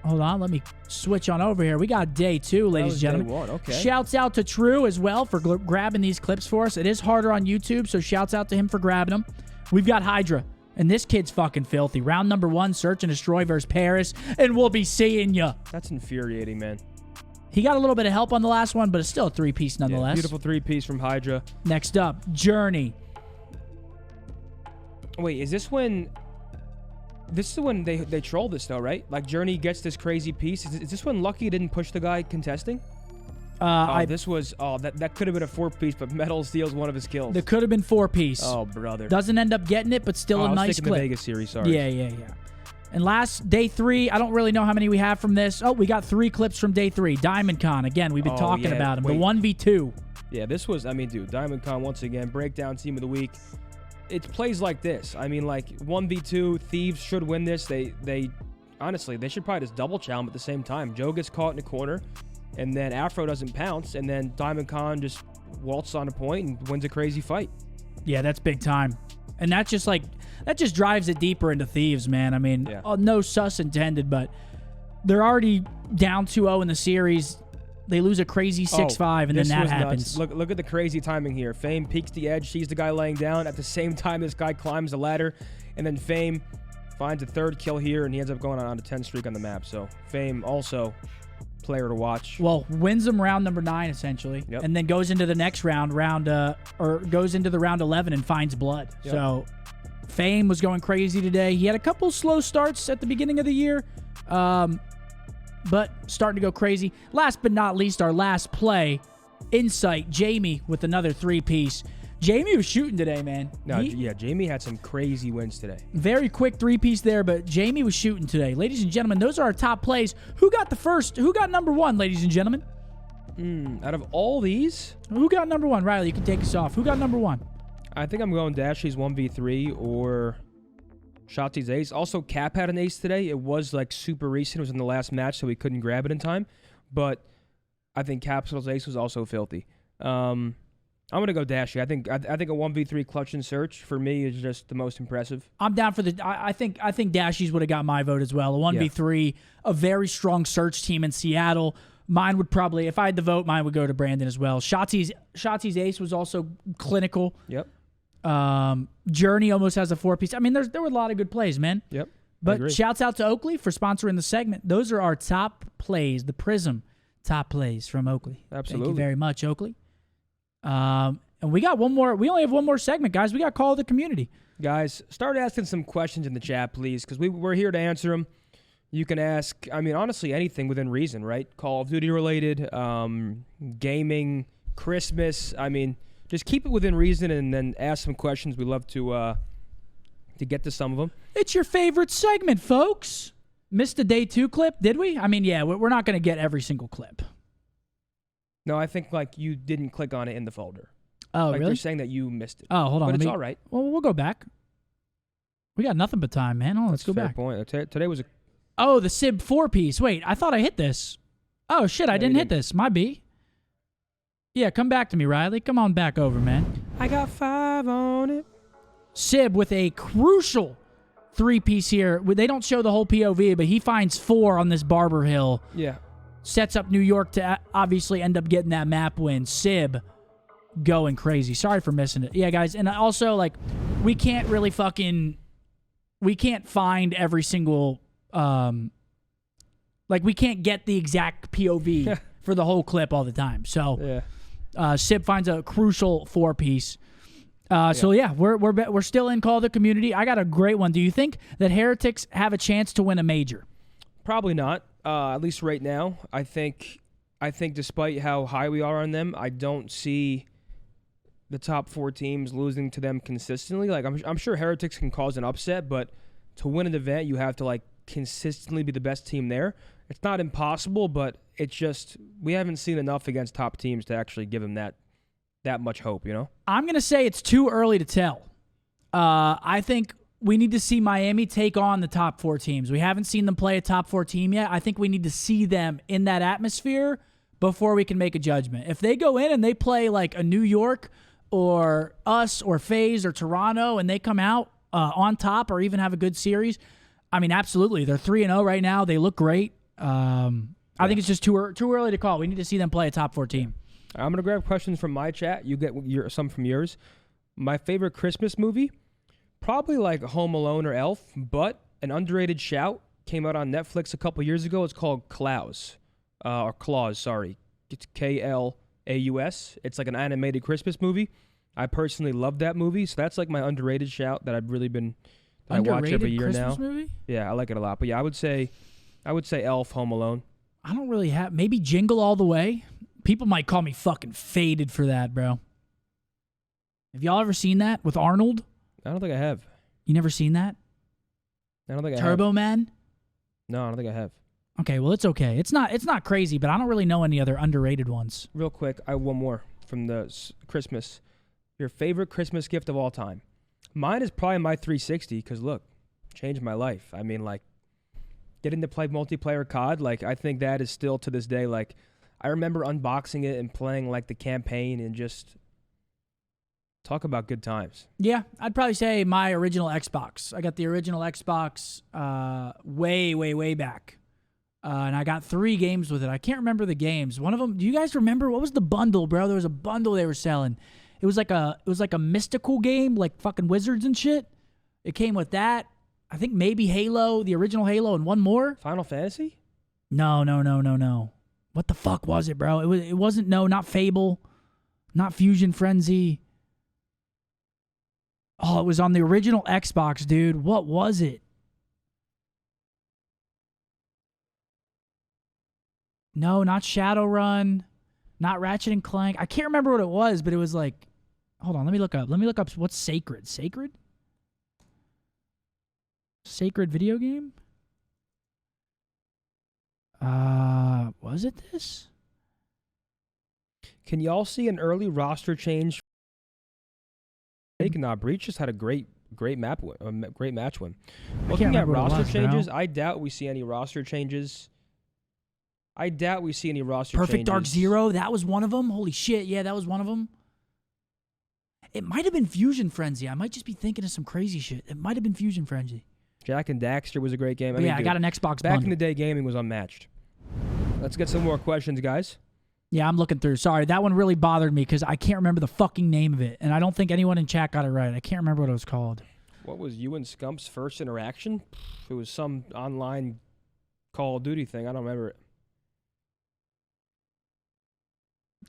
Hold on, let me switch on over here. We got day 2, ladies and gentlemen. Day 1, okay. Shouts out to True as well for grabbing these clips for us. It is harder on YouTube, so shouts out to him for grabbing them. We've got Hydra, and this kid's fucking filthy. Round number 1, Search and Destroy versus Paris, and we'll be seeing ya. That's infuriating, man. He got a little bit of help on the last one, but it's still a 3-piece nonetheless. Yeah, beautiful 3-piece from Hydra. Next up, Journey. Wait, is this when... This is when they troll this, though, right? Like, Journey gets this crazy piece. Is this when Lucky didn't push the guy contesting? This was... Oh, that could have been a 4-piece, but Metal steals one of his kills. There could have been 4-piece. Oh, brother. Doesn't end up getting it, but still a nice clip. The Vegas series, sorry. Yeah. And last, day 3, I don't really know how many we have from this. Oh, we got 3 clips from day 3. Diamond Con, again, we've been talking about him. Wait. The 1v2. Yeah, this was... I mean, dude, Diamond Con, once again, breakdown team of the week. It's plays like this. I mean, like 1v2, Thieves should win this. They honestly, they should probably just double chow him at the same time. Joe gets caught in a corner, and then Afro doesn't pounce, and then Diamond Con just waltzes on a point and wins a crazy fight. Yeah, that's big time. And that just drives it deeper into Thieves, man. I mean, no sus intended, but they're already down 2-0 in the series. They lose a crazy 6-5, and then that happens. Look at the crazy timing here. Fame peeks the edge, sees the guy laying down. At the same time, this guy climbs the ladder, and then Fame finds a 3rd kill here, and he ends up going on a 10 streak on the map. So Fame also player to watch. Well, wins him round number 9 essentially, and then goes into the next round, goes into the round 11 and finds blood. Yep. So Fame was going crazy today. He had a couple slow starts at the beginning of the year. But starting to go crazy. Last but not least, our last play, Insight, Jamie with another 3-piece. Jamie was shooting today, man. Jamie had some crazy wins today. Very quick 3-piece there, but Jamie was shooting today. Ladies and gentlemen, those are our top plays. Who got the first? Who got number 1, ladies and gentlemen? Out of all these? Who got number 1? Riley, you can take us off. Who got number 1? I think I'm going Dashy's 1v3 or... Shotzi's ace. Also, Cap had an ace today. It was like super recent. It was in the last match, so we couldn't grab it in time. But I think Capsul's ace was also filthy. I'm gonna go Dashy. I think a 1v3 clutch and search for me is just the most impressive. I'm down for the. I think Dashy's would have got my vote as well. A 1v3, a very strong search team in Seattle. Mine would probably, if I had the vote, mine would go to Brandon as well. Shotzi's ace was also clinical. Yep. Journey almost has a 4-piece. I mean, there were a lot of good plays, man. Yep. But shouts out to Oakley for sponsoring the segment. Those are our top plays. The Prism top plays from Oakley. Absolutely. Thank you very much, Oakley. And we got one more. We only have one more segment, guys. We got Call of the Community. Guys, start asking some questions in the chat, please, because we're here to answer them. You can ask, I mean, honestly, anything within reason, right? Call of Duty related, gaming, Christmas. I mean, just keep it within reason and then ask some questions. We love to get to some of them. It's your favorite segment, folks. Missed a day 2 clip, did we? I mean, yeah, we're not going to get every single clip. No, I think like you didn't click on it in the folder. Oh, like really? They're saying that you missed it. Oh, hold on. But it's all right. Well, we'll go back. We got nothing but time, man. Oh, let's go fair back. Point. Today was a... Oh, the SIB 4-piece. Wait, I thought I hit this. Oh, shit, I didn't hit this. My B. Yeah, come back to me, Riley. Come on back over, man. I got 5 on it. SIB with a crucial 3-piece here. They don't show the whole POV, but he finds 4 on this Barber Hill. Yeah. Sets up New York to obviously end up getting that map win. SIB going crazy. Sorry for missing it. Yeah, guys. And also, like, we can't really we can't find every single, we can't get the exact POV for the whole clip all the time. So, SIB finds a crucial 4-piece. So yeah, we're still in Call of the Community. I got a great one. Do you think that Heretics have a chance to win a major? Probably not. At least right now. I think despite how high we are on them, I don't see the top 4 teams losing to them consistently. Like I'm sure Heretics can cause an upset, but to win an event, you have to like consistently be the best team there. It's not impossible, but it's just we haven't seen enough against top teams to actually give them that much hope, you know? I'm going to say it's too early to tell. I think we need to see Miami take on the top 4 teams. We haven't seen them play a top 4 team yet. I think we need to see them in that atmosphere before we can make a judgment. If they go in and they play like a New York or us or FaZe or Toronto and they come out on top or even have a good series, I mean, absolutely. They're 3-0 right now. They look great. I think it's just too early to call. We need to see them play a top 4 team. I'm going to grab questions from my chat. You get some from yours. My favorite Christmas movie? Probably like Home Alone or Elf, but an underrated shout came out on Netflix a couple years ago. It's called Klaus. Or Claus, sorry. It's Klaus. It's like an animated Christmas movie. I personally love that movie, so that's like my underrated shout that I've really been... I watch every year Christmas now. Movie? Yeah, I like it a lot. But yeah, I would say Elf, Home Alone. I don't really have... Maybe Jingle All the Way? People might call me fucking faded for that, bro. Have y'all ever seen that with Arnold? I don't think I have. You never seen that? I don't think I have. Turbo Man? No, I don't think I have. Okay, well, it's okay. It's not crazy, but I don't really know any other underrated ones. Real quick, I have one more from the Christmas. Your favorite Christmas gift of all time? Mine is probably my 360 because, look, changed my life. I mean, like, getting to play multiplayer COD, like, I think that is still to this day, like, I remember unboxing it and playing, like, the campaign and just talk about good times. Yeah, I'd probably say my original Xbox. I got the original Xbox way back. And I got 3 games with it. I can't remember the games. One of them, do you guys remember? What was the bundle, bro? There was a bundle they were selling. It was like a mystical game, like fucking wizards and shit. It came with that. I think maybe Halo, the original Halo, and one more. Final Fantasy? No. What the fuck was it, bro? It wasn't, not Fable, not Fusion Frenzy. Oh, it was on the original Xbox, dude. What was it? No, not Shadowrun, not Ratchet and Clank. I can't remember what it was, but it was like, hold on, let me look up what's Sacred. Sacred video game? Was it this? Can y'all see an early roster change? Breach just had a great match win. Looking at roster changes, I doubt we see any roster changes. Perfect Dark Zero, that was one of them. Holy shit, yeah, that was one of them. It might have been Fusion Frenzy. I might just be thinking of some crazy shit. It might have been Fusion Frenzy. Jack and Daxter was a great game. I got an Xbox Back bundle. in the day, gaming was unmatched. Let's get some more questions, guys. Yeah, I'm looking through. Sorry, that one really bothered me because I can't remember the fucking name of it, and I don't think anyone in chat got it right. I can't remember what it was called. What was you and Scump's first interaction? It was some online Call of Duty thing. I don't remember it.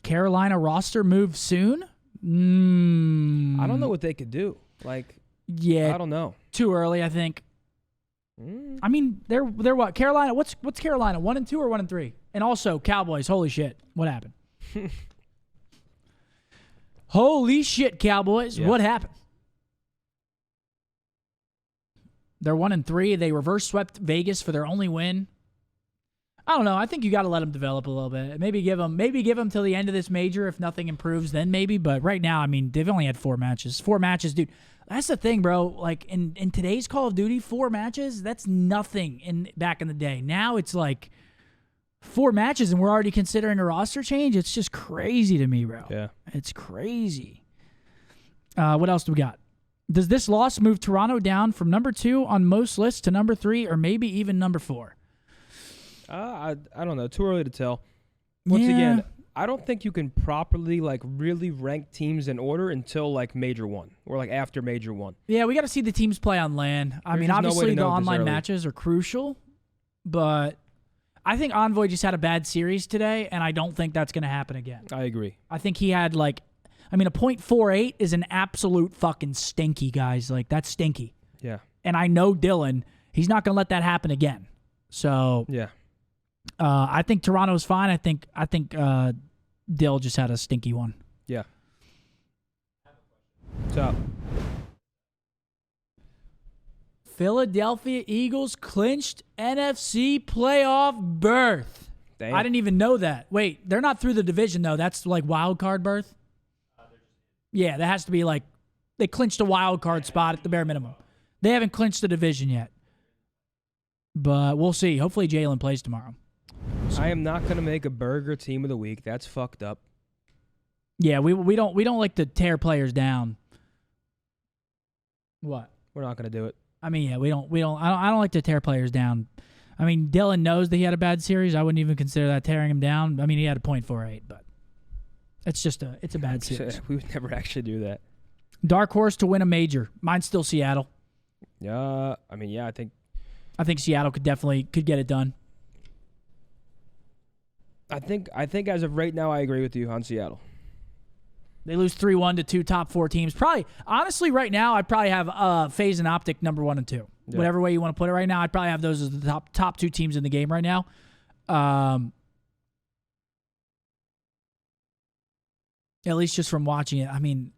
Carolina roster move soon? I don't know what they could do. Like, yeah, I don't know. Too early, I think. I mean, they're what? Carolina? What's Carolina? 1-2 or 1-3? And also Cowboys. Holy shit! What happened? Holy shit, Cowboys! Yeah. What happened? They're 1-3. They reverse swept Vegas for their only win. I don't know. I think you got to let them develop a little bit. Maybe give them till the end of this major. If nothing improves, then maybe. But right now, I mean, they've only had 4 matches. 4 matches, dude. That's the thing, bro. Like in today's Call of Duty, 4 matches, that's nothing back in the day. Now it's like 4 matches and we're already considering a roster change. It's just crazy to me, bro. Yeah. It's crazy. What else do we got? Does this loss move Toronto down from number 2 on most lists to number 3 or maybe even number 4? I don't know. Too early to tell. Once again, I don't think you can properly like really rank teams in order until like Major 1 or like after Major 1. Yeah, we got to see the teams play on LAN. I mean, just no way obviously to the know this online early. matches are crucial, but I think Envoy just had a bad series today, and I don't think that's going to happen again. I agree. I think he had like, I mean, a .48 is an absolute fucking stinky, guys. Like, that's stinky. Yeah. And I know Dylan, he's not going to let that happen again. So, Yeah. I think Toronto's fine. I think Dill just had a stinky one. Yeah. What's up? Philadelphia Eagles clinched NFC playoff berth. Damn. I didn't even know that. Wait, they're not through the division, though. That's like wild card berth? Yeah, that has to be like they clinched a wild card spot at the bare minimum. They haven't clinched the division yet. But we'll see. Hopefully Jalen plays tomorrow. I am not going to make a burger team of the week. That's fucked up. Yeah, we don't like to tear players down. What? We're not going to do it. I mean, yeah, I don't like to tear players down. I mean, Dylan knows that he had a bad series. I wouldn't even consider that tearing him down. I mean, he had a .48, but it's a bad series. We would never actually do that. Dark horse to win a major. Mine's still Seattle. Yeah, I mean, yeah, I think Seattle could get it done. I think as of right now, I agree with you on Seattle. They lose 3-1 to 2 top 4 teams. Probably, honestly, right now, I'd probably have FaZe and OpTic number 1 and 2. Yeah. Whatever way you want to put it right now, I'd probably have those as the top 2 teams in the game right now. At least just from watching it. I mean,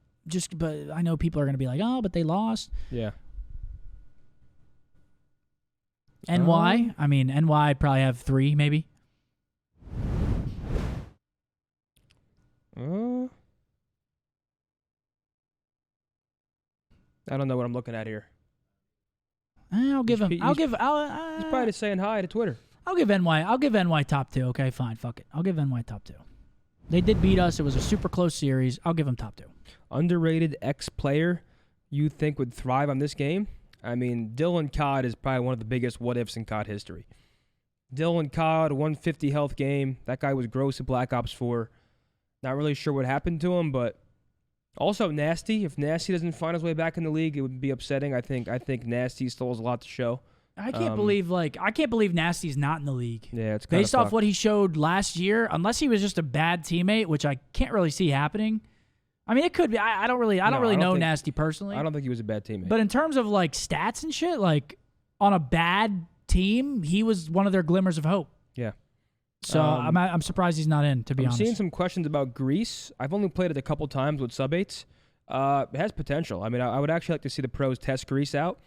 but I know people are going to be like, oh, but they lost. Yeah. NY? I mean, NY I'd probably have 3, maybe. I don't know what I'm looking at here. I'll give him. He's probably just saying hi to Twitter. I'll give NY top 2. Okay, fine. Fuck it. I'll give NY top 2. They did beat us. It was a super close series. I'll give them top 2. Underrated X-player you think would thrive on this game? I mean, Dylan Codd is probably one of the biggest what-ifs in COD history. Dylan Codd, 150 health game. That guy was gross at Black Ops 4. Not really sure what happened to him, but also Nasty. If Nasty doesn't find his way back in the league, it would be upsetting. I think Nasty still has a lot to show. I can't believe Nasty's not in the league. Yeah, it's kind based off what he showed last year. Unless he was just a bad teammate, which I can't really see happening. I mean, it could be. I don't really know Nasty personally. I don't think he was a bad teammate. But in terms of like stats and shit, like on a bad team, he was one of their glimmers of hope. Yeah. So I'm surprised he's not in. To be honest, I'm seeing some questions about Greece. I've only played it a couple times with sub-8s. It has potential. I mean, I would actually like to see the pros test Greece out.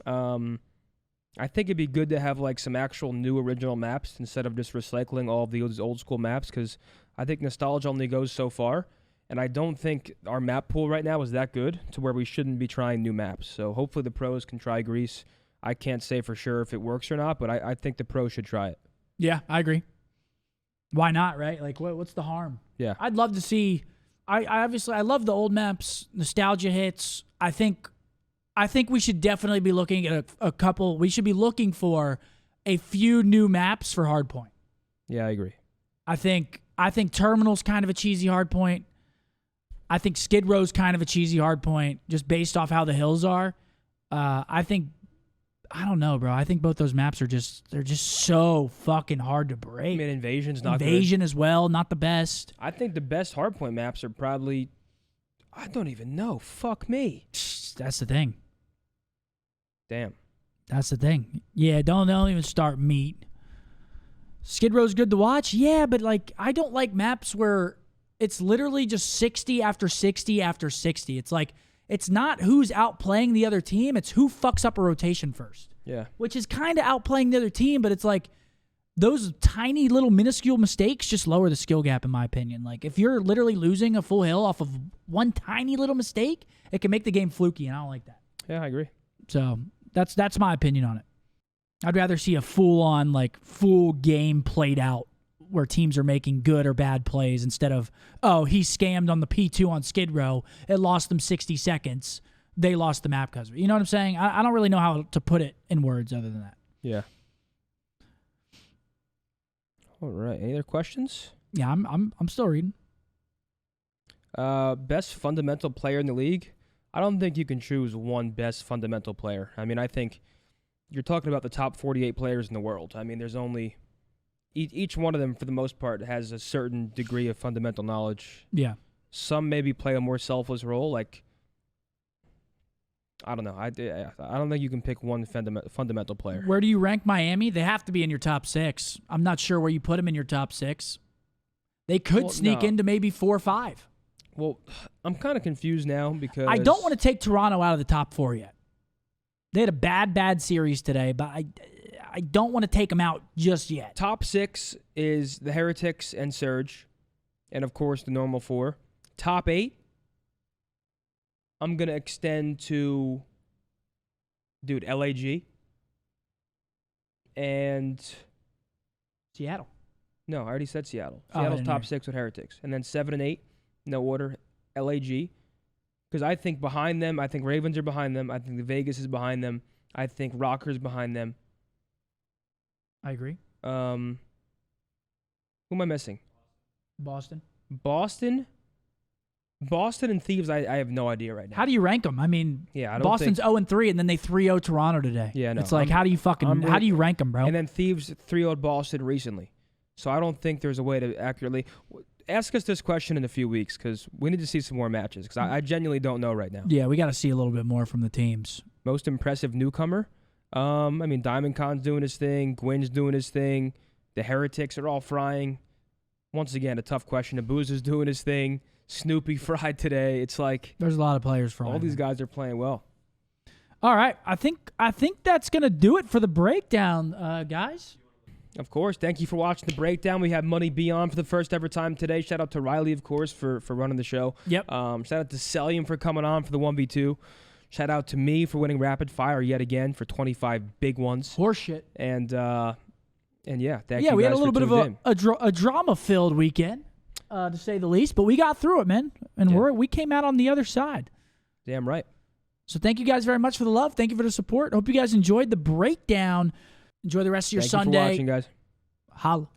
I think it'd be good to have like some actual new original maps instead of just recycling all of these old school maps, because I think nostalgia only goes so far, and I don't think our map pool right now is that good to where we shouldn't be trying new maps. So hopefully the pros can try Greece. I can't say for sure if it works or not, but I think the pros should try it. Yeah, I agree. Why not, right? Like, what's the harm? Yeah. I'd love to see. I love the old maps. Nostalgia hits. I think we should definitely be looking at a couple. We should be looking for a few new maps for Hardpoint. Yeah, I agree. I think Terminal's kind of a cheesy Hardpoint. I think Skid Row's kind of a cheesy Hardpoint, just based off how the hills are. I think I don't know, bro. I think both those maps are they're just so fucking hard to break. I mean, Invasion's not Invasion good. as well, not the best. I think the best hardpoint maps are probably, I don't even know. Fuck me. That's the thing. Damn. That's the thing. Yeah, don't even start meat. Skid Row's good to watch. Yeah, but like I don't like maps where it's literally just 60 after 60 after 60. It's like it's not who's outplaying the other team, it's who fucks up a rotation first. Yeah. Which is kind of outplaying the other team, but it's like those tiny little minuscule mistakes just lower the skill gap in my opinion. Like if you're literally losing a full hill off of one tiny little mistake, it can make the game fluky, and I don't like that. Yeah, I agree. So that's my opinion on it. I'd rather see a full game played out where teams are making good or bad plays instead of, oh, he scammed on the P2 on Skid Row. It lost them 60 seconds. They lost the map because of it. You know what I'm saying? I don't really know how to put it in words other than that. Yeah. All right. Any other questions? Yeah, I'm still reading. Best fundamental player in the league? I don't think you can choose one best fundamental player. I mean, I think you're talking about the top 48 players in the world. I mean, there's only each one of them, for the most part, has a certain degree of fundamental knowledge. Yeah. Some maybe play a more selfless role. Like, I don't know. I don't think you can pick one fundamental player. Where do you rank Miami? They have to be in your top 6. I'm not sure where you put them in your top 6. They could sneak into maybe 4 or 5. Well, I'm kind of confused now because I don't want to take Toronto out of the top 4 yet. They had a bad series today, but I don't want to take them out just yet. Top 6 is the Heretics and Surge, and of course the normal 4. Top 8, I'm going to extend to, LAG. And Seattle. No, I already said Seattle. Oh, Seattle's top 6 with Heretics. And then 7 and 8, no order, LAG. Because I think behind them, I think Ravens are behind them. I think the Vegas is behind them. I think Rockers behind them. I agree. Who am I missing? Boston and Thieves, I have no idea right now. How do you rank them? I mean, Boston's 0-3, and then they 3-0 Toronto today. Yeah, no. It's like, how do you rank them, bro? And then Thieves 3-0'd Boston recently. So I don't think there's a way to accurately ask us this question in a few weeks because we need to see some more matches because I genuinely don't know right now. Yeah, we got to see a little bit more from the teams. Most impressive newcomer? I mean, Diamond Con's doing his thing. Gwyn's doing his thing. The Heretics are all frying. Once again, a tough question. MBoze is doing his thing. Snoopy fried today. It's like there's a lot of players frying. All these guys are playing well. All right, I think that's gonna do it for the breakdown, guys. Of course. Thank you for watching the breakdown. We have Money Beyond for the first ever time today. Shout out to Riley, of course, for running the show. Yep. Shout out to Cellium for coming on for the 1v2. Shout out to me for winning Rapid Fire yet again for 25 big ones. Horseshit. And yeah, thank you. Yeah, we had a little bit of a drama-filled weekend, to say the least, but we got through it, man, and we came out on the other side. Damn right. So thank you guys very much for the love. Thank you for the support. Hope you guys enjoyed the breakdown. Enjoy the rest of your Sunday. Thank you for watching, guys. Holla.